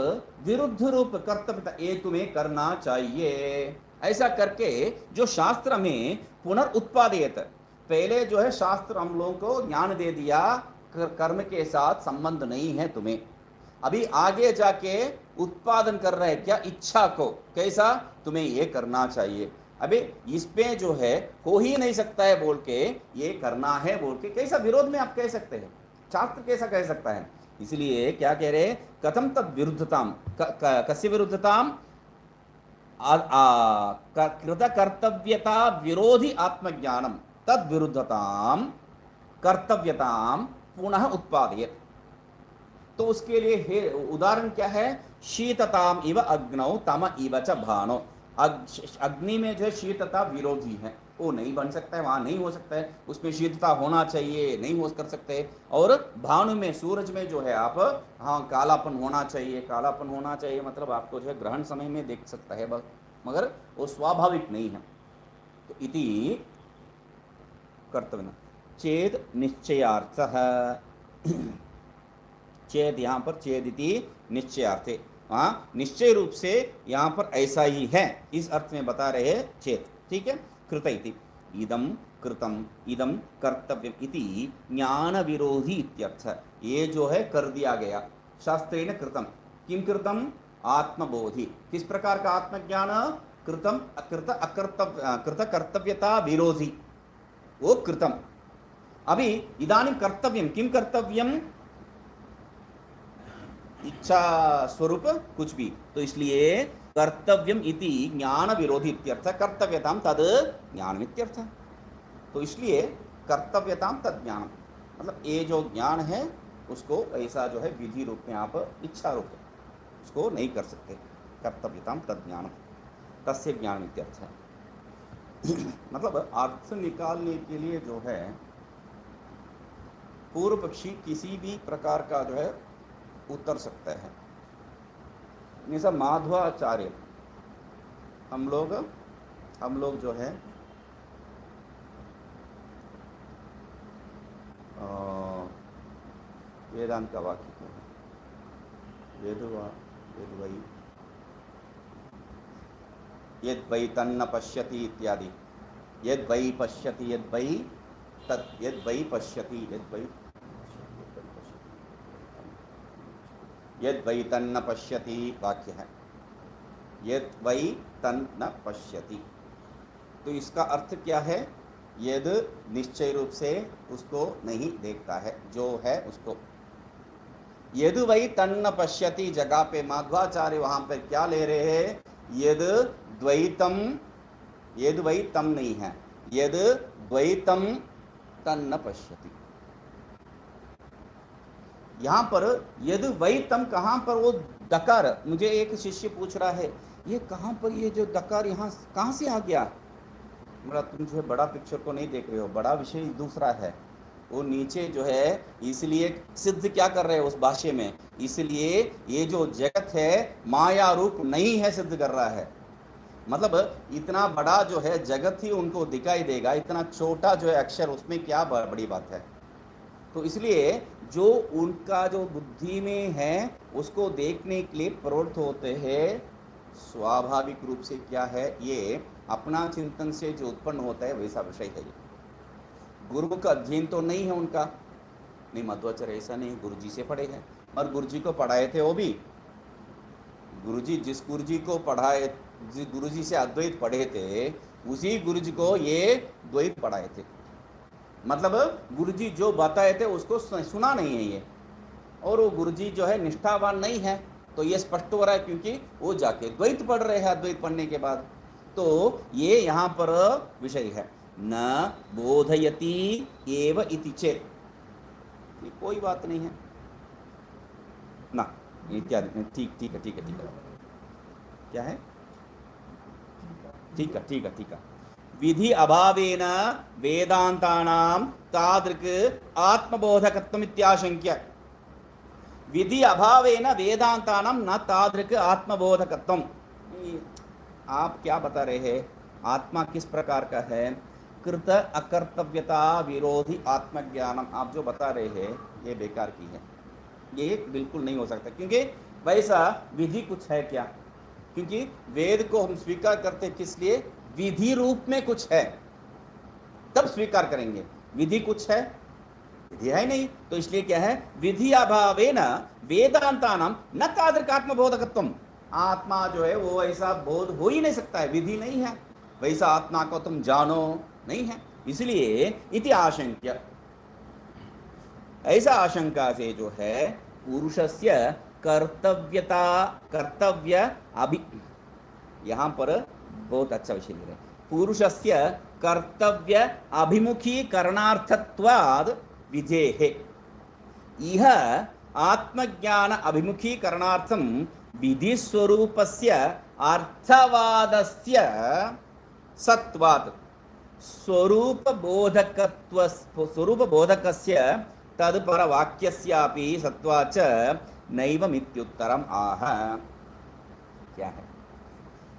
विरुद्ध रूप कर्तव्यता, ये तुम्हें करना चाहिए, ऐसा करके जो शास्त्र में पुनर्उत्पादयत, पहले जो है शास्त्र हम लोगों को ज्ञान दे दिया कर्म के साथ संबंध नहीं है तुम्हें, अभी आगे जाके उत्पादन कर रहे हैं क्या, इच्छा को, कैसा तुम्हें ये करना चाहिए, अबे इसमें जो है हो ही नहीं सकता है बोल के ये करना है बोल के कैसा विरोध में आप कह सकते हैं, शास्त्र कैसा कह सकता है। इसलिए क्या कह रहे, कथम तद विरुद्धताम, कस्य विरुद्धताम, कृत कर्तव्यता विरोधी आत्मज्ञानम, तद विरुद्धताम कर्तव्यताम पुनः उत्पादयेत्। तो उसके लिए उदाहरण क्या है? शीतताम इव अग्नौ तम इव च भानो। अग्नि में जो है शीतता विरोधी है, वो नहीं बन सकता है, वहां नहीं हो सकता है, उसमें शीतता होना चाहिए, नहीं हो कर सकते। और भानु में, सूरज में जो है आप, हाँ कालापन होना चाहिए, कालापन होना चाहिए मतलब आपको जो है ग्रहण समय में देख सकता है, मगर वो स्वाभाविक नहीं है। तो इति कर्तव्य चेद निश्चयार्थ चेद, यहाँ पर चेद इति निश्चयार्थे, हाँ निश्चय रूप से यहाँ पर ऐसा ही है, इस अर्थ में बता रहे हैं चेत। ठीक है, कृत इति इदम कृतम इदम कर्तव्यम इति ज्ञान विरोधी इत्यर्थ। ये जो है कर दिया गया शास्त्रेण कृतम, किम कृतम? आत्मबोधि। किस प्रकार का आत्मज्ञान? कृतम अकृत अकर्तव्य, कृत कर्तव्यता विरोधी, वो कृतम। अभी इदानीं कर्तव्यम, किम कर्तव्यम? इच्छा स्वरूप कुछ भी, तो इसलिए कर्तव्यम इति ज्ञान विरोधी इत्यर्थ, कर्तव्यताम तद ज्ञान इत्यर्थ। तो इसलिए कर्तव्यताम तद ज्ञान, मतलब ये जो ज्ञान है उसको ऐसा जो है विधि रूप में आप इच्छा रूप उसको नहीं कर सकते। कर्तव्यताम तद ज्ञान, तस्य ज्ञान इत्यर्थ है। मतलब अर्थ निकालने के लिए जो है पूर्व पक्षी किसी भी प्रकार का जो है उतर सकता है। जैसा माधवाचार्य, हम लोग जो है वेदांत का वाक्य क्या है? वेदवई यद वै तन्न पश्यति इत्यादि, यद वै पश्यति, यद वै तत्, यद वै पश्यति, यद वै यद वै तन्न पश्यति वाक्य है, यद वै तन्न पश्यति। तो इसका अर्थ क्या है? यद निश्चय रूप से उसको नहीं देखता है, जो है उसको। यद वै तन्न पश्यति जगह पे माध्वाचार्य वहां पे क्या ले रहे हैं? यद द्वैतम, यद वै तम नहीं है, यद द्वैतम तन्न पश्यति। यहाँ पर यद वै तम, कहाँ पर वो दकार? मुझे एक शिष्य पूछ रहा है ये कहाँ पर, ये जो दकार यहाँ कहाँ से आ गया? मेरा, तुम जो है बड़ा पिक्चर को नहीं देख रहे हो, बड़ा विषय दूसरा है। वो नीचे जो है इसलिए सिद्ध क्या कर रहे हैं उस भाष्य में, इसलिए ये जो जगत है माया रूप नहीं है, सिद्ध कर रहा है। मतलब इतना बड़ा जो है जगत ही उनको दिखाई देगा, इतना छोटा जो है अक्षर, उसमें क्या बड़ी बात है। तो इसलिए जो उनका जो बुद्धि में है उसको देखने के लिए प्रवृत्त होते हैं। स्वाभाविक रूप से क्या है, ये अपना चिंतन से जो उत्पन्न होता है वैसा विषय है। गुरु का अध्ययन तो नहीं है उनका, नहीं मध्वाचार्य ऐसा नहीं, गुरु जी से पढ़े हैं, और गुरु जी को पढ़ाए थे वो भी गुरु जी, जिस गुरु जी को पढ़ाए, जिस गुरु जी से अद्वैत पढ़े थे उसी गुरु जी को ये द्वैत पढ़ाए थे। मतलब गुरुजी जो बताए थे उसको सुना नहीं है ये, और वो गुरुजी जो है निष्ठावान नहीं है। तो ये स्पष्ट हो रहा है क्योंकि वो जाके द्वैत पढ़ रहे हैं, अद्वैत पढ़ने के बाद। तो ये यहाँ पर विषय है, न बोधयति एव इति चेत्, ये कोई बात नहीं है ना, इत्यादि। ठीक है क्या है? ठीक है। विधि अभावेन वेदांतानां तादृक् आत्मबोधकत्वम् इत्याशंक्य। विधि अभावेन वेदांतानां न तादृक् आत्मबोधकत्वम्। आप क्या बता रहे हैं? आत्मा किस प्रकार का है? कृत अकर्तव्यता विरोधी आत्मज्ञानम। आप जो बता रहे हैं ये बेकार की है, ये बिल्कुल नहीं हो सकता। क्योंकि वैसा विधि कुछ है क्या? क्योंकि वेद को हम स्वीकार करते किस लिए? विधि रूप में कुछ है तब स्वीकार करेंगे। विधि कुछ है, विधि है नहीं, तो इसलिए क्या है? विधि अभावेन वेदांतानां न तादृक् आत्मबोधकत्वम्। आत्मा जो है वो ऐसा बोध हो ही नहीं सकता है, विधि नहीं है, वैसा आत्मा को तुम जानो नहीं है। इसलिए इति आशंक्य, ऐसा आशंका से जो है पुरुषस्य कर्तव्यता, कर्तव्य अभि, यहाँ पर बहुत अच्छा विषय ले रहे हैं। पुरुषस्य कर्तव्य अभिमुखीकरणार्थत्वाद् विधेः। इह आत्मज्ञान अभिमुखीकरणार्थं विधिस्वरूपस्य अर्थवादस्य सत्वात् स्वरूपबोधकस्य तत्परवाक्यस्यापि सत्वाच्च नैवमित्युत्तरम् आह। क्या है?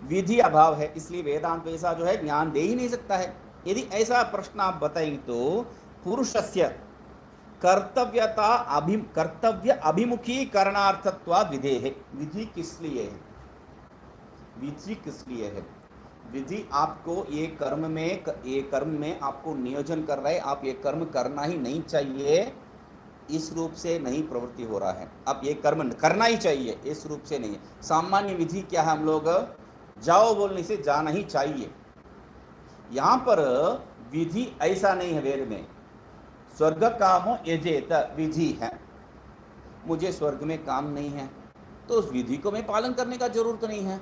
विधि अभाव है, इसलिए वेदांत वैसा जो है ज्ञान दे ही नहीं सकता है। यदि ऐसा प्रश्न आप बताएंगे तो पुरुषस्य कर्तव्य अभिमुखीकरणार्थत्वाद् विधेः। विधि किस लिए है? विधि किस लिए है? विधि आपको ये कर्म में आपको नियोजन कर रहा है, आप ये कर्म करना ही नहीं चाहिए, इस रूप से नहीं प्रवृत्ति हो रहा है। आप ये कर्म करना ही चाहिए, इस रूप से नहीं है। सामान्य विधि क्या है? हम लोग जाओ बोलने से जाना ही चाहिए। यहाँ पर विधि ऐसा नहीं है। वेद में स्वर्ग कामो यजेत विधि है। मुझे स्वर्ग में काम नहीं है तो उस विधि को मैं पालन करने का जरूरत नहीं है।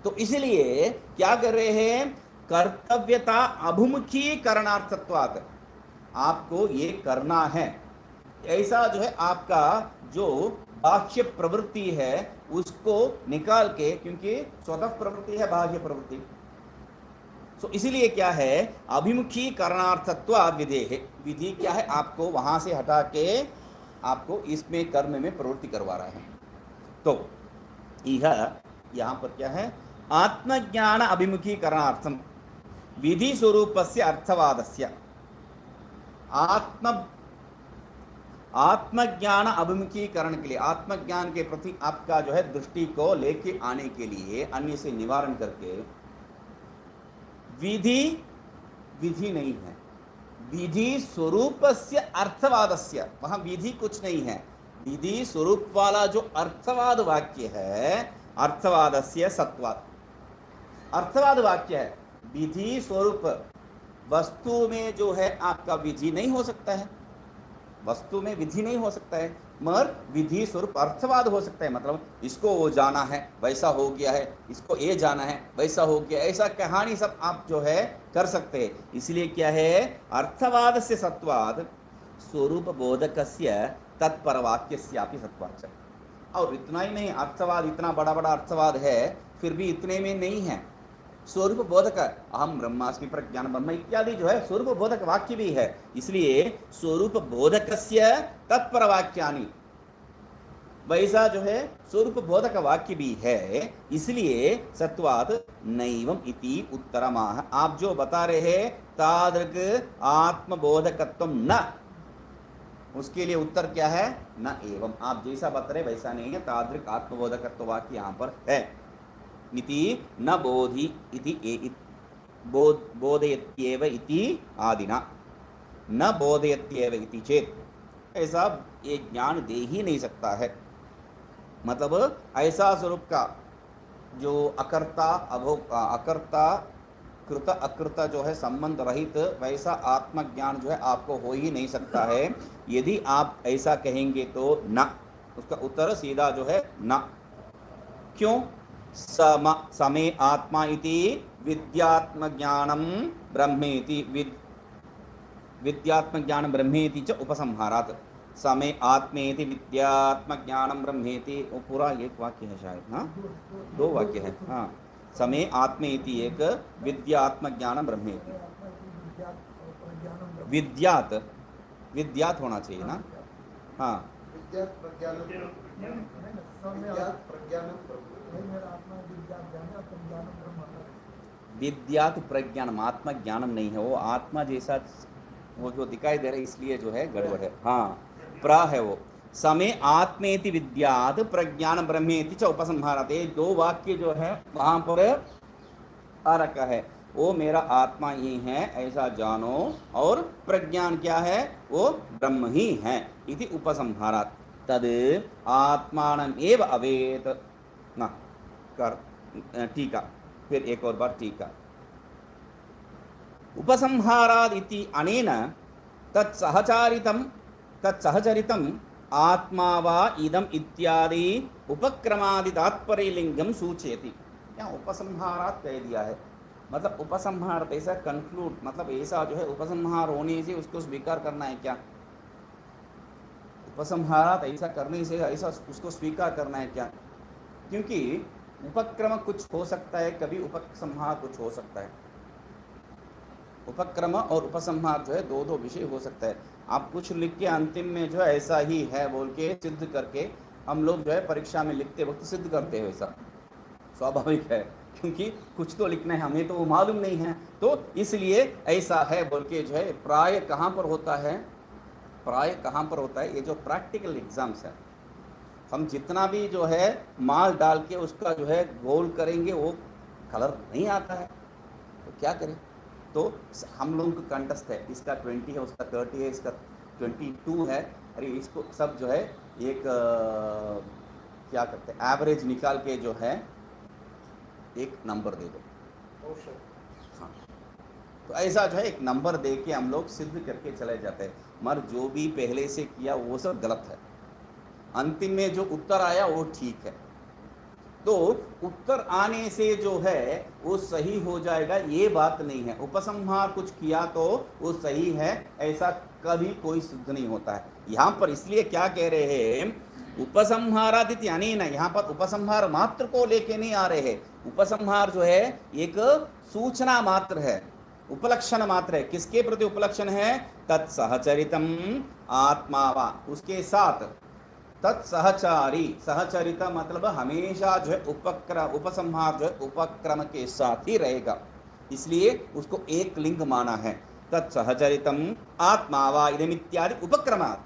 तो इसलिए क्या कर रहे हैं? कर्तव्यता अभिमुखीकरणार्थत्वात्, आपको ये करना है, ऐसा जो है आपका जो बाह्य प्रवृत्ति है उसको निकाल के, क्योंकि स्वतः प्रवृत्ति है बाह्य प्रवृत्ति, तो इसीलिए क्या है? अभिमुखीकरणार्थत्वाद् विधेः। विधि क्या है? आपको वहां से हटा के आपको इसमें कर्म में प्रवृत्ति करवा रहा है। तो यह यहाँ पर क्या है? आत्मज्ञान अभिमुखीकरणार्थम विधि स्वरूपस्य अर्थवादस्य। आत्मज्ञान अभिमुखीकरण के लिए, आत्मज्ञान के प्रति आपका जो है दृष्टि को लेके आने के लिए, अन्य से निवारण करके, विधि नहीं है, विधि स्वरूपस्य अर्थवादस्य। वहां विधि कुछ नहीं है, विधि स्वरूप वाला जो अर्थवाद वाक्य है, अर्थवादस्य सत्वात्। अर्थवाद वाक्य है, विधि स्वरूप वस्तु में जो है आपका विधि नहीं हो सकता है, वस्तु में विधि नहीं हो सकता है, मगर विधि स्वरूप अर्थवाद हो सकता है। मतलब इसको वो जाना है वैसा हो गया है, इसको ये जाना है वैसा हो गया, ऐसा कहानी सब आप जो है कर सकते हैं। इसलिए क्या है? अर्थवाद से सत्वाद स्वरूप बोधकस्य तत्परवाक्यस्यापि सत्वाच्च। और इतना ही नहीं, अर्थवाद इतना बड़ा बड़ा अर्थवाद है, फिर भी इतने में नहीं है। स्वरूप बोधक अहम ब्रह्मास्मि प्रज्ञान ब्रह्म इत्यादि जो है स्वरूप बोधक वाक्य भी है। इसलिए स्वरूप बोधकस्य तत्पर वाक्यानि, वैसा जो है स्वरूप बोधक वाक्य भी है। इसलिए सत्वात् नैवम इति उत्तरमाह। आप जो बता रहे हैं तादृक आत्मबोधकत्वम न, उसके लिए उत्तर क्या है? न एवं। आप जैसा बता रहे वैसा नहीं है, तादृक आत्मबोधकत्व वाक्य यहाँ पर है। इति न बोधि इति बोधयत्येव इति आदिना, न बोधयत्येव इति चेत, ऐसा ये ज्ञान दे ही नहीं सकता है। मतलब ऐसा स्वरूप का जो अकर्ता कृत अकृत जो है संबंध रहित, वैसा आत्मज्ञान जो है आपको हो ही नहीं सकता है। यदि आप ऐसा कहेंगे तो न, उसका उत्तर सीधा जो है न। क्यों? समे आत्मा इति विद्यात्मज्ञानम ब्रह्मेति, विद्यात्मज्ञानम ब्रह्मेति च उपसंहारात्। समे आत्मेति विद्यात्मज्ञानम ब्रह्मेति, वो पूरा एक वाक्य है शायद, हाँ 2 वाक्य है। हाँ, समे आत्मेति एक, विद्यात्मज्ञानम ब्रह्मेति। विद्यात होना चाहिए ना? हाँ, विद्यात प्रज्ञानम, आत्मा ज्ञानम नहीं है, वो आत्मा जैसा वो जो दिखाई दे रहा है, इसलिए जो है गड़बड़ है। हाँ, प्रा है वो। समे आत्मेति विद्यात प्रज्ञान ब्रह्मेति च उपसंहारते, 2 वाक्य जो है वहां पर आ रखा है। वो मेरा आत्मा ही है ऐसा जानो, और प्रज्ञान क्या है? वो ब्रह्म ही है। इति उपसंहारात् तद आत्मानं एव अवेत ना कर। टीका, फिर एक और बार टीका। उपसंहाराद इति अनेन तत्सहचरितम आत्मा वा इदम इत्यादि उपक्रमादि तात्पर्यलिंगम सूचयति। यहाँ उपसंहारात कह दिया है, मतलब उपसंहार ऐसा कंक्लूड, मतलब ऐसा जो है उपसंहार होने से उसको स्वीकार करना है क्या, उपसंहारात ऐसा करने से ऐसा उसको स्वीकार करना है क्या, क्योंकि उपक्रम कुछ हो सकता है, कभी उपसंहार कुछ हो सकता है। उपक्रम और उपसंहार जो है दो दो विषय हो सकता है। आप कुछ लिख के अंतिम में जो है ऐसा ही है बोल के सिद्ध करके हम लोग जो है परीक्षा में लिखते वक्त सिद्ध करते हैं, ऐसा स्वाभाविक है, क्योंकि कुछ तो लिखना है, हमें तो वो मालूम नहीं है, तो इसलिए ऐसा है बोल के जो है प्राय कहाँ पर होता है, प्राय कहाँ पर होता है, ये जो प्रैक्टिकल एग्जाम्स है, हम जितना भी जो है माल डाल के उसका जो है गोल करेंगे वो कलर नहीं आता है, तो क्या करें। तो हम लोगों को कंटेस्ट है, इसका 20 है, उसका 30 है, इसका 22 है, अरे इसको सब जो है एक क्या करते हैं एवरेज निकाल के जो है एक नंबर दे दो। हाँ, तो ऐसा जो है एक नंबर दे के हम लोग सिद्ध करके चले जाते हैं, मगर जो भी पहले से किया वो सब गलत है, अंतिम में जो उत्तर आया वो ठीक है, तो उत्तर आने से जो है वो सही हो जाएगा ये बात नहीं है। उपसंहार कुछ किया तो वो सही है ऐसा कभी कोई सिद्ध नहीं होता है। यहाँ पर इसलिए क्या कह रहे हैं, उपसंहारादित यानी ना, यहाँ पर उपसंहार मात्र को लेके नहीं आ रहे हैं, उपसंहार जो है एक सूचना मात्र है, उपलक्षण मात्र है। किसके प्रति उपलक्षण है, तत्सहचरितम आत्मावा, उसके साथ तत्सहचारी, सहचरिता मतलब हमेशा जो है उपसंहार जो है उपक्रम के साथ ही रहेगा, इसलिए उसको एक लिंग माना है। तत्सहचरितम आत्मावा इदम इत्यादि उपक्रमात्,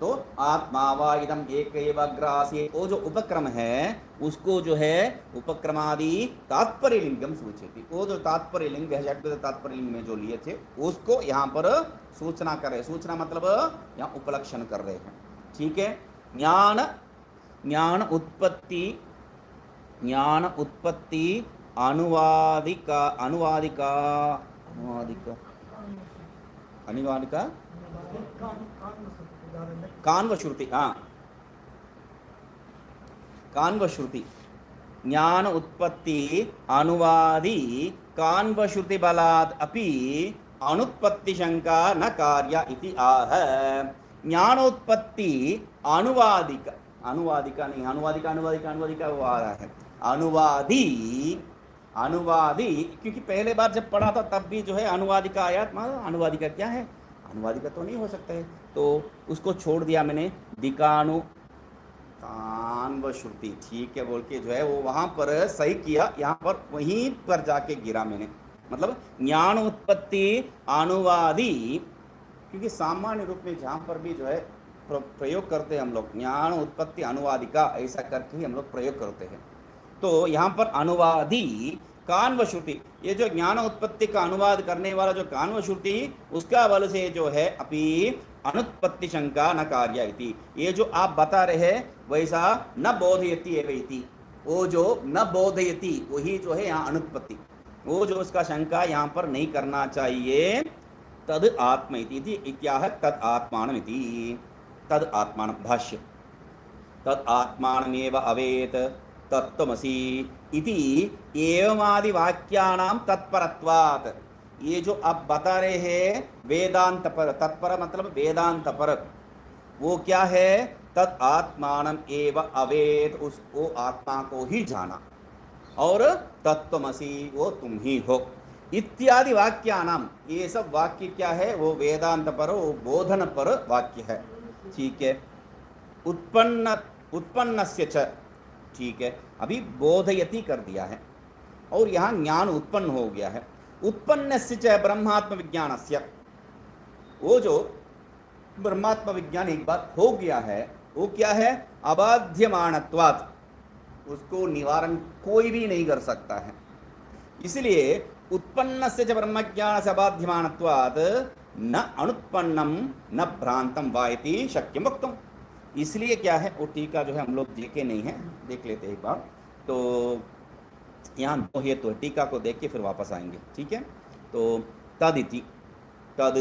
तो आत्मावा इदम एक अग्रासी, वो जो उपक्रम है उसको जो है उपक्रमादि तात्पर्य लिंगम सूचयति, वो जो तात्पर्य लिंग है षट्विध तात्पर्य लिंग में जो लिए थे उसको यहाँ पर सूचना कर रहे, सूचना मतलब यहाँ उपलक्षण कर रहे हैं, ठीक है। ज्ञान ज्ञान उत्पत्ति अनुवादिका अनुवादिका अनुवादिका अनुवादिका कान्वश्रुति, हाँ कान्वश्रुति, ज्ञान उत्पत्ति अनुवादी कान्वश्रुति बलात् अपि अनुत्पत्ति शंका न कार्या इति आह। ज्ञानोत्पत्ति अनुवादिका, अनुवादिका नहीं, अनुवादिका अनुवादिका अनुवादिका वो आ रहा है, अनुवादी अनुवादी, क्योंकि पहले बार जब पढ़ा था तब भी जो है अनुवादिका आया, अनुवादिका क्या है, अनुवादिका तो नहीं हो सकता है, तो उसको छोड़ दिया मैंने, दिकानु कान्वश्रुति, ठीक है बोल के जो है वो वहाँ पर सही किया, यहाँ पर वहीं पर जाके गिरा मैंने, मतलब ज्ञान उत्पत्ति अनुवादी, क्योंकि सामान्य रूप में जहाँ पर भी जो है प्रयोग करते हैं हम लोग ज्ञान उत्पत्ति अनुवादिका ऐसा करके ही हम लोग प्रयोग करते हैं, तो यहाँ पर अनुवादी कान्वश्रुति, ये जो ज्ञान उत्पत्ति का अनुवाद करने वाला जो कान्वश्रुति उसका बल से जो है अपि अनुत्पत्ति शंका न कार्य इति, ये जो आप बता रहे हैं वैसा न बोधयति एव इति, वो जो न बोधयति वही जो है यहाँ अनुत्पत्ति, वो जो उसका शंका यहाँ पर नहीं करना चाहिए। तद आत्म इति इत्याह तद आत्मानमिति, तद आत्मान भाष्य, तद आत्मानमेव अवेत तत्त्वमसि इति एवमादि वाक्यानां तत्परत्वात्, ये जो आप बता रहे हैं वेदांत पर, तत्पर मतलब वेदांत पर, वो क्या है, तद आत्मानम एव अवेत, उसको आत्मा को ही जाना, और तत्त्वमसि वो तुम ही हो, इत्यादि वाक्यानाम, ये सब वाक्य क्या है, वो वेदांत पर, वो बोधन पर वाक्य है, ठीक है। उत्पन्नस्य च, ठीक है, अभी बोधयति कर दिया है और यहाँ ज्ञान उत्पन्न हो गया है। उत्पन्नस्य च ब्रह्मात्म विज्ञानस्य, वो जो ब्रह्मात्म विज्ञान एक बात हो गया है वो क्या है, अबाध्यमानत्वात्, उसको निवारण कोई भी नहीं कर सकता है, इसलिए उत्पन्नस्य च ब्रह्मज्ञानस्य अबाध्यमानत्वात् न अनुत्पन्नम न भ्रांतम वा इति शक्यम वक्तुम, इसलिए क्या है वो टीका जो है हम लोग देखे नहीं है, देख लेते हैं एक बार, तो यहाँ दो हेतु है, टीका को देख के फिर वापस आएंगे, ठीक है। तो तदिति, तद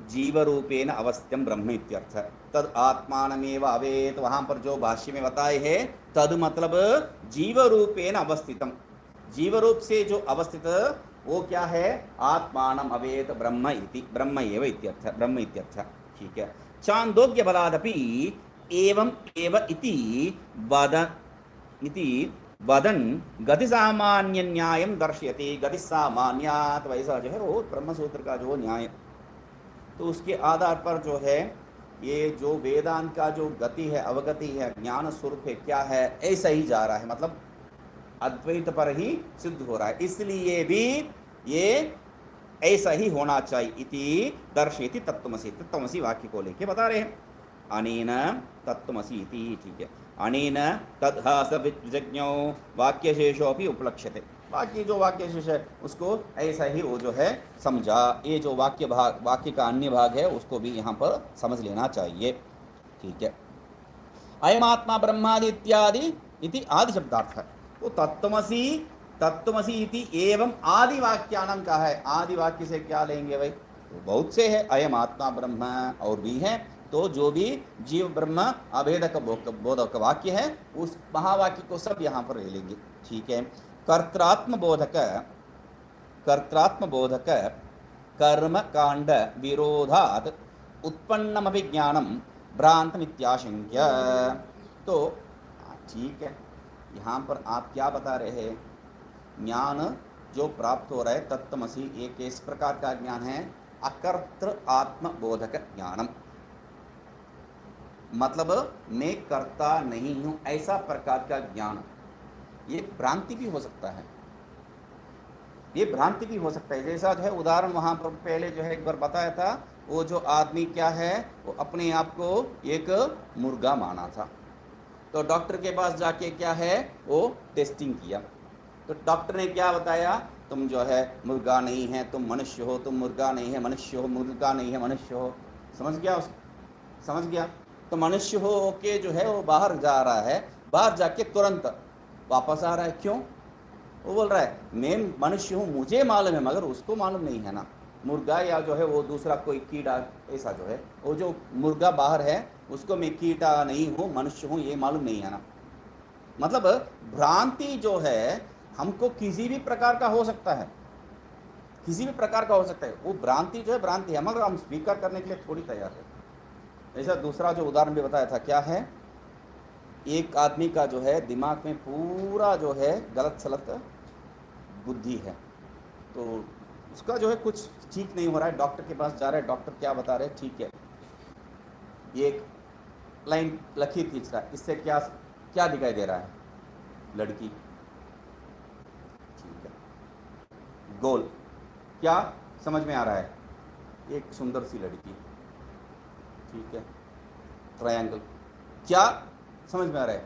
जीव रूपेण अवस्थितम ब्रह्म इत्यर्थ, तद आत्मानमेव अवेत, वहाँ पर जो भाष्य में बताए है तद मतलब जीव रूपेण अवस्थितम, जीव रूप से जो अवस्थित वो क्या है, आत्मानम अवेद ब्रह्म इति, ब्रह्म एव इत्यर्थ, ब्रह्म इत्यर्थ। ठीक है। चांदोग्य बलादपि एवं एव इति वदन गति सामान्य न्यायम दर्शयति। गति सामान्यात, वैसा जो है वो ब्रह्म सूत्र का जो न्याय, तो उसके आधार पर जो है ये जो वेदांत का जो गति है, अवगति है, ज्ञान स्वरूप है, क्या है, ऐसा ही जा रहा है, मतलब अद्वैत पर ही सिद्ध हो रहा है। इसलिए भी ये ऐसा ही होना चाहिए। इति दर्शयति तत्त्वमसि, तत्त्वमसि वाक्य को लेके बता रहे हैं। अनेन तत्त्वमसि इति, ठीक है। अनेन तद् विजज्ञो वाक्यशेषोऽपि उपलक्ष्यते। बाकी जो वाक्य शेष है उसको ऐसा ही वो जो है समझा। ये जो वाक्य का अन्य भाग है उसको भी यहाँ पर समझ लेना चाहिए। ठीक है। अयमात्मा ब्रह्मादि इत्यादि इति आदि शब्दार्थ है। तो तत्त्वमसि, तत्त्वमसि इति एवं आदि वाक्यानां का है। आदि वाक्य से क्या लेंगे भाई, तो बहुत से है। अयम आत्मा ब्रह्म और भी है, तो जो भी जीव ब्रह्म अभेदक बोधक वाक्य है उस महावाक्य को सब यहाँ पर ले लेंगे। ठीक है। कर्त्रात्म बोधक कर्म कांड विरोधात उत्पन्नमपि ज्ञानम भ्रांतमित्याशंक्य। तो ठीक है, यहाँ पर आप क्या बता रहे हैं, ज्ञान जो प्राप्त हो रहा है तत्त्वमसि, एक इस प्रकार का ज्ञान है अकर्तृ आत्म बोधक ज्ञानम, मतलब मैं करता नहीं हूं ऐसा प्रकार का ज्ञान। ये भ्रांति भी हो सकता है, ये भ्रांति भी हो सकता है। जैसा जो है उदाहरण वहां पर पहले जो है एक बार बताया था, वो जो आदमी क्या है वो अपने आप को एक मुर्गा माना था, तो डॉक्टर के पास जाके क्या है वो टेस्टिंग किया, तो डॉक्टर ने क्या बताया, तुम जो है मुर्गा नहीं है, तुम मनुष्य हो, तुम मुर्गा नहीं है मनुष्य हो, मुर्गा नहीं है मनुष्य हो। समझ गया, समझ गया। तो मनुष्य हो के जो है वो बाहर जा रहा है, बाहर जाके तुरंत वापस आ रहा है। क्यों? वो बोल रहा है मैं मनुष्य हूँ, मुझे मालूम है, मगर उसको मालूम नहीं है ना। मुर्गा या जो है वो दूसरा कोई कीड़ा, ऐसा जो है वो जो मुर्गा बाहर है उसको मैं कीड़ा नहीं हूँ मनुष्य हूँ ये मालूम नहीं है ना। मतलब भ्रांति जो है हमको किसी भी प्रकार का हो सकता है, किसी भी प्रकार का हो सकता है। वो भ्रांति जो है भ्रांति है, मगर हम स्वीकार करने के लिए थोड़ी तैयार है। ऐसा दूसरा जो उदाहरण भी बताया था, क्या है, एक आदमी का जो है दिमाग में पूरा जो है गलत सलत बुद्धि है, तो उसका जो है कुछ ठीक नहीं हो रहा है, डॉक्टर के पास जा रहा है, डॉक्टर क्या बता रहे हैं, ठीक है एक लाइन लकीर खींच रहा है, इससे क्या क्या दिखाई दे रहा है, लड़की, ठीक है, गोल, क्या समझ में आ रहा है, एक सुंदर सी लड़की, ठीक है, ट्रायंगल, क्या समझ में आ रहा है,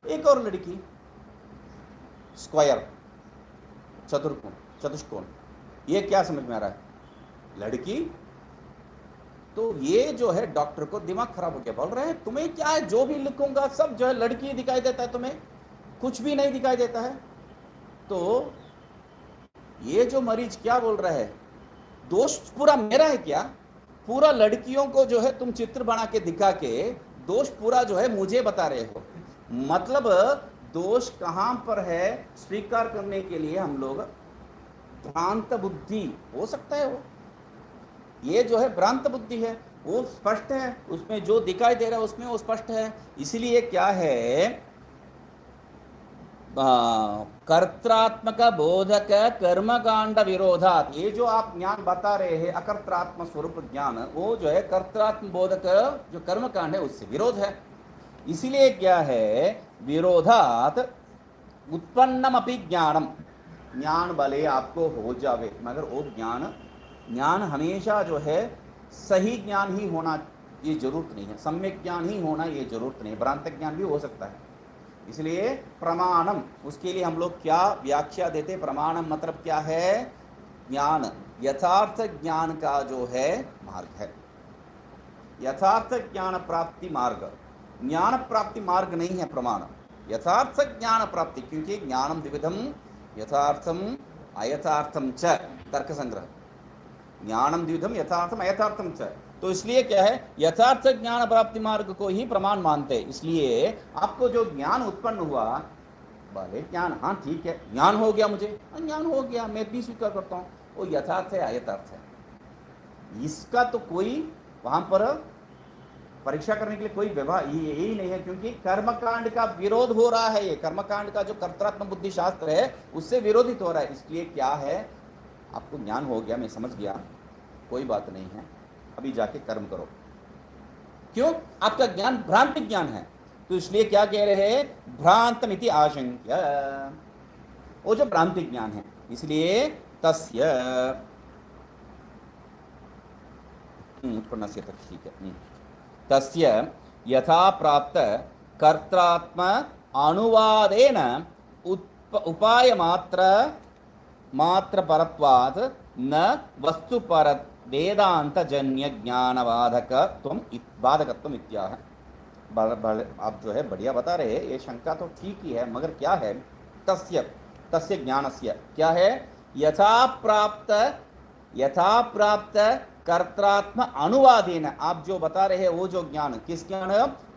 एक और लड़की, स्क्वायर, चतुर्कोण, चतुष्कोण, ये क्या समझ में आ रहा है, लड़की। तो ये जो है डॉक्टर को दिमाग खराब हो गया, बोल रहे हैं तुम्हें क्या है, जो भी लिखूंगा सब जो है लड़की दिखाई देता है, तुम्हें कुछ भी नहीं दिखाई देता है। तो ये जो मरीज क्या बोल रहा है, दोष पूरा मेरा है क्या, पूरा लड़कियों को जो है तुम चित्र बना के दिखा के दोष पूरा जो है मुझे बता रहे हो। मतलब दोष कहां पर है स्वीकार करने के लिए हम लोग भ्रांत बुद्धि हो सकता है, वो ये जो है भ्रांत बुद्धि है, वो स्पष्ट है, उसमें जो दिखाई दे रहा है उसमें वो स्पष्ट है। इसलिए क्या है, कर्त्रात्मक बोधक कर्मकांड विरोधात, ये जो आप ज्ञान बता रहे हैं अकर्त्रात्म स्वरूप ज्ञान, वो जो है कर्त्रात्म बोधक जो कर्मकांड है उससे विरोध है। इसीलिए क्या है, विरोधात उत्पन्नमपि ज्ञानम, ज्ञान भले आपको हो जावे, मगर वो ज्ञान हमेशा जो है सही ज्ञान ही होना ये जरूरत नहीं है, सम्यक ज्ञान ही होना ये जरूरत नहीं है, भ्रांत ज्ञान भी हो सकता है। इसलिए प्रमाणम, उसके लिए हम लोग क्या व्याख्या देते, प्रमाणम मतलब क्या है, ज्ञान, यथार्थ ज्ञान का जो है मार्ग है, यथार्थ ज्ञान प्राप्ति मार्ग, ज्ञान प्राप्ति मार्ग नहीं है प्रमाण, यथार्थ ज्ञान प्राप्ति, क्योंकि ज्ञानम द्विविधम यथार्थम अयथार्थम च, तर्क संग्रह, ज्ञानम द्विविधम यथार्थम अयथार्थम च। तो इसलिए क्या है, यथार्थ ज्ञान प्राप्ति मार्ग को ही प्रमाण मानते हैं। इसलिए आपको जो ज्ञान उत्पन्न हुआ, वाले ज्ञान, हाँ ठीक है, ज्ञान हो गया मुझे, ज्ञान हो गया, मैं भी स्वीकार करता हूँ, वो यथार्थ है अयथार्थ है, इसका तो कोई वहां पर परीक्षा करने के लिए कोई व्यवहार यही नहीं है, क्योंकि कर्मकांड का विरोध हो रहा है, ये कर्मकांड का जो कर्तात्म बुद्धि शास्त्र है उससे विरोधित हो रहा है। इसलिए क्या है, आपको ज्ञान हो गया, मैं समझ गया, कोई बात नहीं है, अभी जाके कर्म करो। क्यों? आपका ज्ञान भ्रांतिक ज्ञान है, तो इसलिए क्या कह रहे हैं, भ्रांतमिति आशंक्य, वो जो भ्रांतिक ज्ञान है, इसलिए तस्य उत्पन्नस्य तक ठीक है, तस्य यथा प्राप्त कर्त्रात्म अनुवादेन उपाय मात्र परत्वात् न वस्तु पर वेदांत जन्य ज्ञान बाधकत्वम इत्याह। आप जो है बढ़िया बता रहे हैं, ये शंका तो ठीक ही है, मगर क्या है, तस्य ज्ञानस्य क्या है, यथा प्राप्त कर्त्रात्म अनुवादेन, आप जो बता रहे हैं वो जो ज्ञान, किस ज्ञान,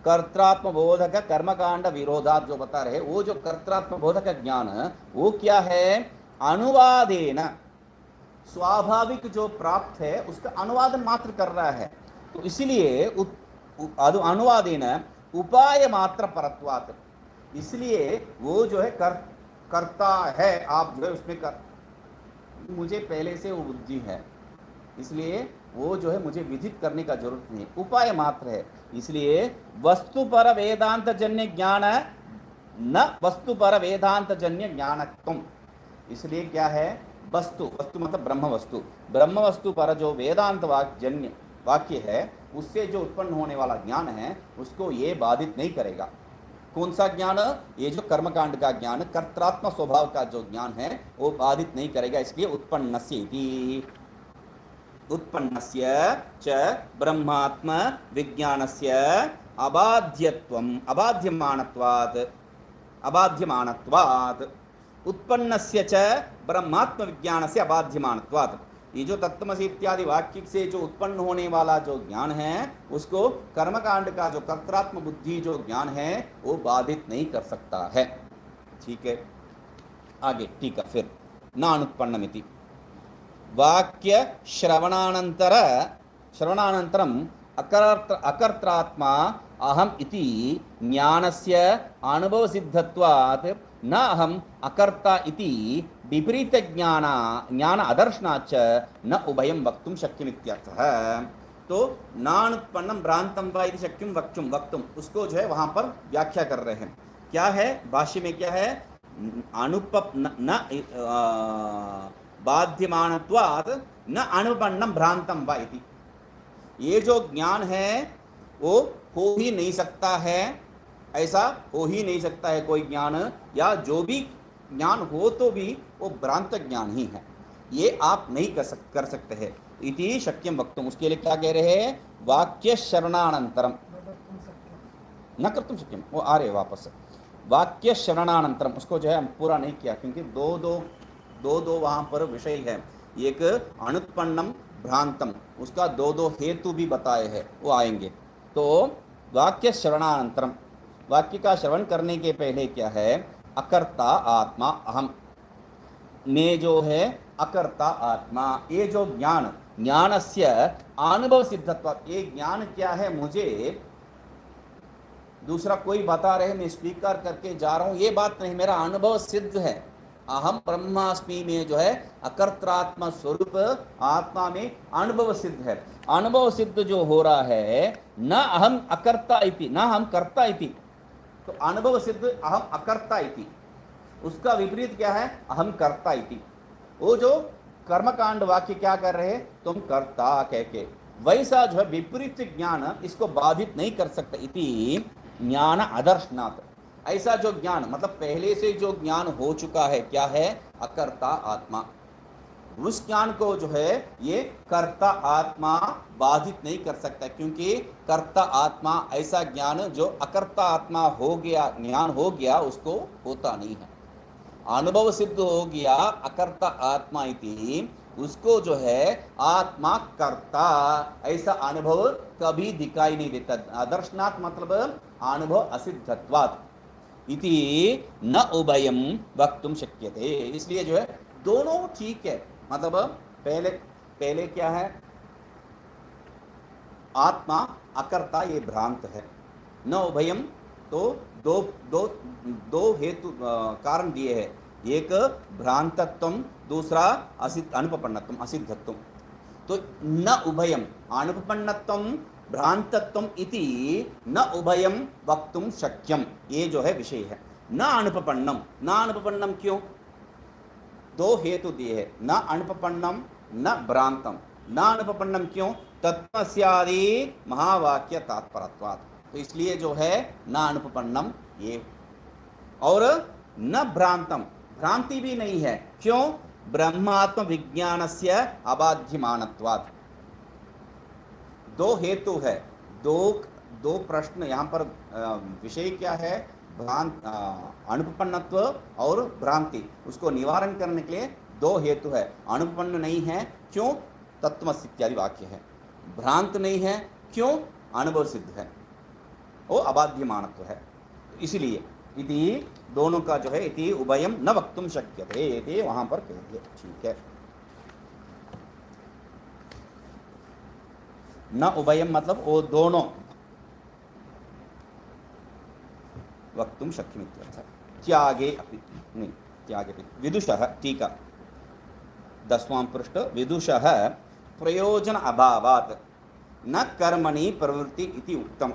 कर्त्रात्म बोधक कर्मकांड विरोधात जो बता रहे, वो जो कर्त्रात्म बोधक ज्ञान वो क्या है, अनुवादेन, स्वाभाविक जो प्राप्त है उसका अनुवादन मात्र कर रहा है, तो इसलिए अनुवादेन उपाय मात्र परत्वात्, इसलिए वो जो है करता है, आप जो है उसमें मुझे पहले से वो बुद्धि है, इसलिए वो जो है मुझे विधित करने का जरूरत नहीं, उपाय मात्र है, इसलिए वस्तु पर वेदांत जन्य ज्ञान न वस्तु पर वेदांत जन्य ज्ञानत्वम, इसलिए क्या है, वस्तु मतलब ब्रह्म वस्तु पर जो वेदांत जन्य वाक्य है उससे जो उत्पन्न होने वाला ज्ञान है उसको ये बाधित नहीं करेगा। कौन सा ज्ञान, ये जो कर्मकांड का ज्ञान, कर्त्रात्म स्वभाव का जो ज्ञान है वो बाधित नहीं करेगा, इसलिए उत्पन्नस्य च ब्रह्मात्म विज्ञानस्य अबाध्यमानत्वात् उत्पन्नस्य च ब्रह्मात्म विज्ञानस्य अबाध्यमानत्वात्, ये जो तत्त्वमसि इत्यादि वाक्य से जो उत्पन्न होने वाला जो ज्ञान है उसको कर्मकांड का जो कर्त्रात्म बुद्धि जो ज्ञान है वो बाधित नहीं कर सकता है। ठीक है, आगे ठीक है, फिर नानुत्पन्नमिति वाक्य श्रवणानन्तरम अकर्त्रात्मा अहम इति ज्ञानस्य अनुभव सिद्धत्वात् न अहम अकर्ता इति विपरीत ज्ञान अदर्शनाच्च न उभयं वक्तुं शक्यमित्यर्थः। तो नानुत्पन्नम भ्रांतम वा इति शक्यं वक्तुम, उसको जो है वहां पर व्याख्या कर रहे हैं, क्या है भाष्य में, क्या है, बाध्यमानत्वात् न अनुपन्नम भ्रांतम वा इति, ये जो ज्ञान है वो हो ही नहीं सकता है, ऐसा हो ही नहीं सकता है कोई ज्ञान, या जो भी ज्ञान हो तो भी वो भ्रांत ज्ञान ही है, ये आप नहीं कर सकते हैं, इति शक्यम वक्तुम, उसके लिए क्या कह रहे हैं, वाक्य श्रवणानंतरम न कर्तुम शक्यम, वो आ रहे वापस, वाक्य श्रवणानंतरम, उसको जो है हम पूरा नहीं किया क्योंकि दो वहां पर विषय है, एक अनुत्पन्नम भ्रांतम, उसका दो हेतु भी बताए हैं, वो आएंगे। तो वाक्य श्रवणानंतरम, वाक्य का श्रवण करने के पहले क्या है, अकर्ता आत्मा अहम, ने जो है अकर्ता आत्मा, ये जो ज्ञानस्य अनुभव सिद्धत्व, ये ज्ञान क्या है, मुझे दूसरा कोई बता रहे, मैं स्वीकार करके जा रहा हूं, ये बात नहीं, मेरा अनुभव सिद्ध है, अहम ब्रह्मास्मि में जो है अकर्त्रात्म स्वरूप आत्मा में अनुभव सिद्ध है, अनुभव सिद्ध जो हो रहा है, न अहम अकर्ता इति, न हम कर्ता इति, तो अनुभव सिद्ध अहम अकर्ता इति, उसका विपरीत क्या है, अहम कर्ता इति, वो जो कर्मकांड वाक्य क्या कर रहे हैं, तुम कर्ता कह के, वैसा जो है विपरीत ज्ञान इसको बाधित नहीं कर सकता, इति ज्ञान आदर्शनाथ, ऐसा जो ज्ञान मतलब पहले से जो ज्ञान हो चुका है, क्या है, अकर्ता आत्मा, उस ज्ञान को जो है ये कर्ता आत्मा बाधित नहीं कर सकता, क्योंकि कर्ता आत्मा ऐसा ज्ञान जो अकर्ता आत्मा हो गया, ज्ञान हो गया, उसको होता नहीं है, अनुभव सिद्ध हो गया अकर्ता आत्मा इति, उसको जो है आत्मा कर्ता ऐसा अनुभव कभी दिखाई नहीं देता, आदर्शनाथ मतलब अनुभव असिद्धत्वात्, इति न उभयम वक्तुम शक्यते। इसलिए जो है दोनों ठीक है। मतलब पहले पहले क्या है, आत्मा अकर्ता, ये भ्रांत है। न उभयम तो दो दो दो हेतु कारण दिए हैं, एक भ्रांतत्व, दूसरा अनुपपन्नत्व, असिद्धत्व। तो न उभयम अनुपपन्नत्व भ्रांतत्व इति न उभयम वक्तुम शक्यम, ये जो है विषय है। न अनुपपन्नम, न अनुपपन्नम क्यों, दो हेतु दिए हैं, न अनुपपन्नम न भ्रांतम। न अनुपपन्नम क्यों, तत्वस्यादि महावाक्य तात्पर्यत्वात्, तो इसलिए जो है न अनुपपन्नम ये। और न भ्रांतम, भ्रांति भी नहीं है, क्यों, ब्रह्मात्म विज्ञानस्य अबाध्यमानत्वात्। दो हेतु है, दो प्रश्न यहाँ पर। विषय क्या है, अनुपपन्नत्व और भ्रांति, उसको निवारण करने के लिए दो हेतु है। अनुपपन्न नहीं है, क्यों, तत्वमसि इत्यादि वाक्य है। भ्रांत नहीं है, क्यों, अनुभव सिद्ध है, वो अबाध्यमानत्व है। इसलिए इति दोनों का जो है इति उभयम न वक्तुम शक्यते, इति वहां पर कहिए। ठीक है, न उभयम मतलब वो दोनों वक्तुम शक्यम इत्यर्थः। त्यागे अपि नहीं, त्यागे अपि विदुषः, टीका 10वां पृष्ठ, विदुषः प्रयोजन अभावात् न कर्मणि प्रवृत्ति इति उक्तम।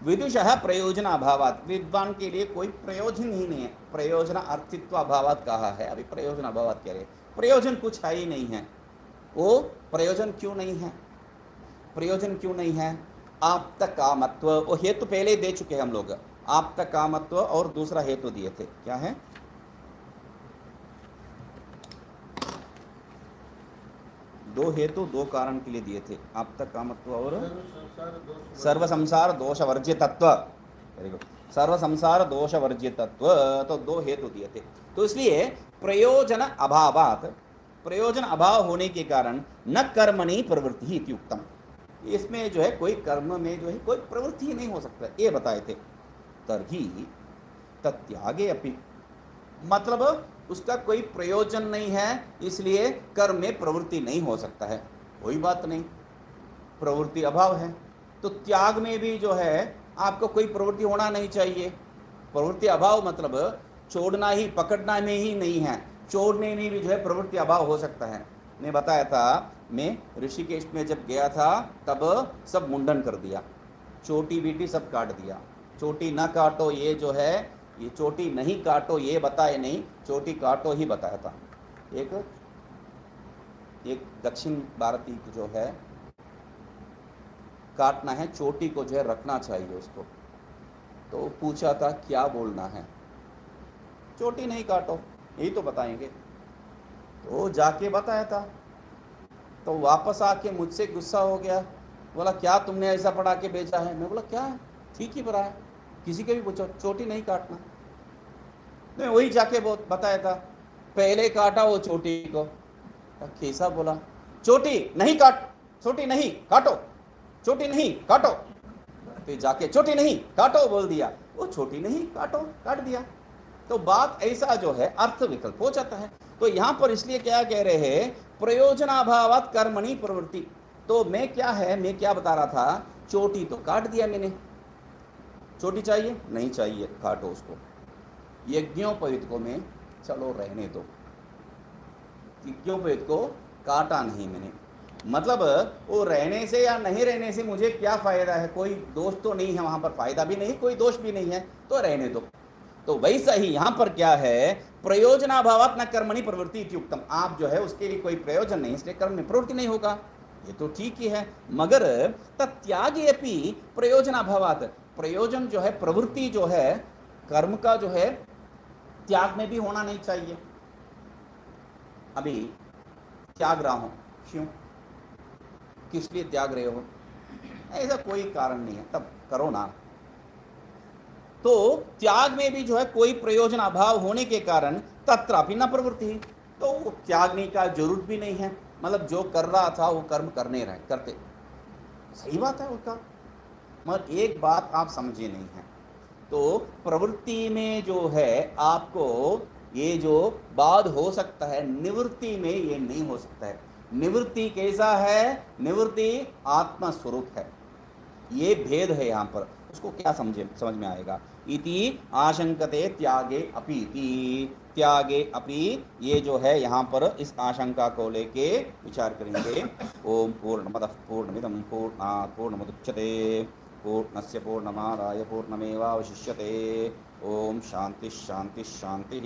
विदुषः प्रयोजन अभावात्, विद्वान के लिए कोई प्रयोजन ही नहीं है। प्रयोजन अर्थित्व अभावात् कहा है, अभी प्रयोजन अभावात् कह रहे, प्रयोजन कुछ है ही नहीं है। वो प्रयोजन क्यों नहीं है, प्रयोजन क्यों नहीं है, आप्त कामत्व, वो हेतु पहले दे चुके हैं हम लोग। आप्त कामत्व और दूसरा हेतु दिए थे, क्या है, दो हेतु दो कारण के लिए दिए थे, आप्त कामत्व और सर्व संसार दोष वर्ज्य तत्व। वेरी गुड, सर्व संसार दोष वर्ज्य तत्व, तो दो हेतु दिए थे। तो इसलिए प्रयोजन अभावात्, प्रयोजन अभाव होने के कारण न कर्मणि प्रवृत्ति इति उक्तम, इसमें जो है कोई कर्म में जो है कोई प्रवृत्ति नहीं हो सकता, ये बताए थे। तर्हि तत्यागे अपि, मतलब उसका कोई प्रयोजन नहीं है, इसलिए कर्म में प्रवृत्ति नहीं हो सकता है, कोई बात नहीं, प्रवृत्ति अभाव है। तो त्याग में भी जो है आपको कोई प्रवृत्ति होना नहीं चाहिए। प्रवृत्ति अभाव मतलब छोड़ना ही, पकड़ना में ही नहीं है, छोड़ने में भी जो है प्रवृत्ति अभाव हो सकता है। मैं बताया था, मैं ऋषिकेश में जब गया था तब सब मुंडन कर दिया, चोटी बीटी सब काट दिया। चोटी ना काटो ये जो है, ये चोटी नहीं काटो ये बताए नहीं, चोटी काटो ही बताया था। एक दक्षिण भारतीय जो है काटना है, चोटी को जो है रखना चाहिए उसको। तो पूछा था क्या बोलना है, चोटी नहीं काटो यही तो बताएंगे। तो जाके बताया था, तो वापस आके मुझसे गुस्सा हो गया, बोला क्या तुमने ऐसा पढ़ा के भेजा है। मैं बोला क्या ठीक ही पढ़ा है, किसी के भी पूछो चोटी नहीं काटना। मैं वही जाके बताया था, पहले काटा वो चोटी को। कैसा बोला, चोटी नहीं काट, चोटी नहीं काटो, चोटी नहीं काटो। तो जाके चोटी नहीं काटो बोल दिया, वो छोटी नहीं काटो काट दिया। तो बात ऐसा जो है अर्थ विकल्प हो जाता है। तो यहां पर इसलिए क्या कह रहे हैं, प्रयोजनाभावात् कर्मणि प्रवृत्ति। तो मैं क्या है, मैं क्या बता रहा था, चोटी तो काट दिया मैंने, चोटी चाहिए नहीं चाहिए काटो उसको। यज्ञोपवीत को मैं चलो रहने दो, यज्ञोपवीत को काटा नहीं मैंने, मतलब वो रहने से या नहीं रहने से मुझे क्या फायदा है, कोई दोष तो नहीं है वहां पर, फायदा भी नहीं कोई दोष भी नहीं है, तो रहने दो। तो वैसा ही यहां पर क्या है, प्रयोजनाभावात् न कर्मणि प्रवृत्ति इत्युक्तम। आप जो है उसके लिए कोई प्रयोजन नहीं, इसलिए कर्म में प्रवृत्ति नहीं होगा, ये तो ठीक ही है। मगर तत्यागे अपि प्रयोजनाभावात्, प्रयोजन जो है प्रवृत्ति जो है कर्म का जो है त्याग में भी होना नहीं चाहिए। अभी त्याग रहा हूं, क्यों, किस लिए त्याग रहे हो, ऐसा कोई कारण नहीं है, तब करो ना। तो त्याग में भी जो है कोई प्रयोजन अभाव होने के कारण तत्रापि न प्रवृत्ति, तो त्यागने का जरूरत भी नहीं है। मतलब जो कर रहा था वो कर्म करते, सही बात है उसका। मगर एक बात आप समझे नहीं है, तो प्रवृत्ति में जो है आपको ये जो बाध हो सकता है, निवृत्ति में ये नहीं हो सकता है। निवृत्ति कैसा है? निवृत्ति आत्मा स्वरूप है। ये भेद है यहाँ पर, उसको क्या समझ में आएगा। इति आशंकते त्यागे अपि, इति त्यागे अपि, ये जो है यहाँ पर इस आशंका को लेके विचार करेंगे। ओम पूर्णमदः पूर्णमिदं पूर्णात् पूर्णमुदच्यते पूर्णस्य पूर्णमादाय पूर्णमेवावशिष्यते। ओम शांति शांति शांति।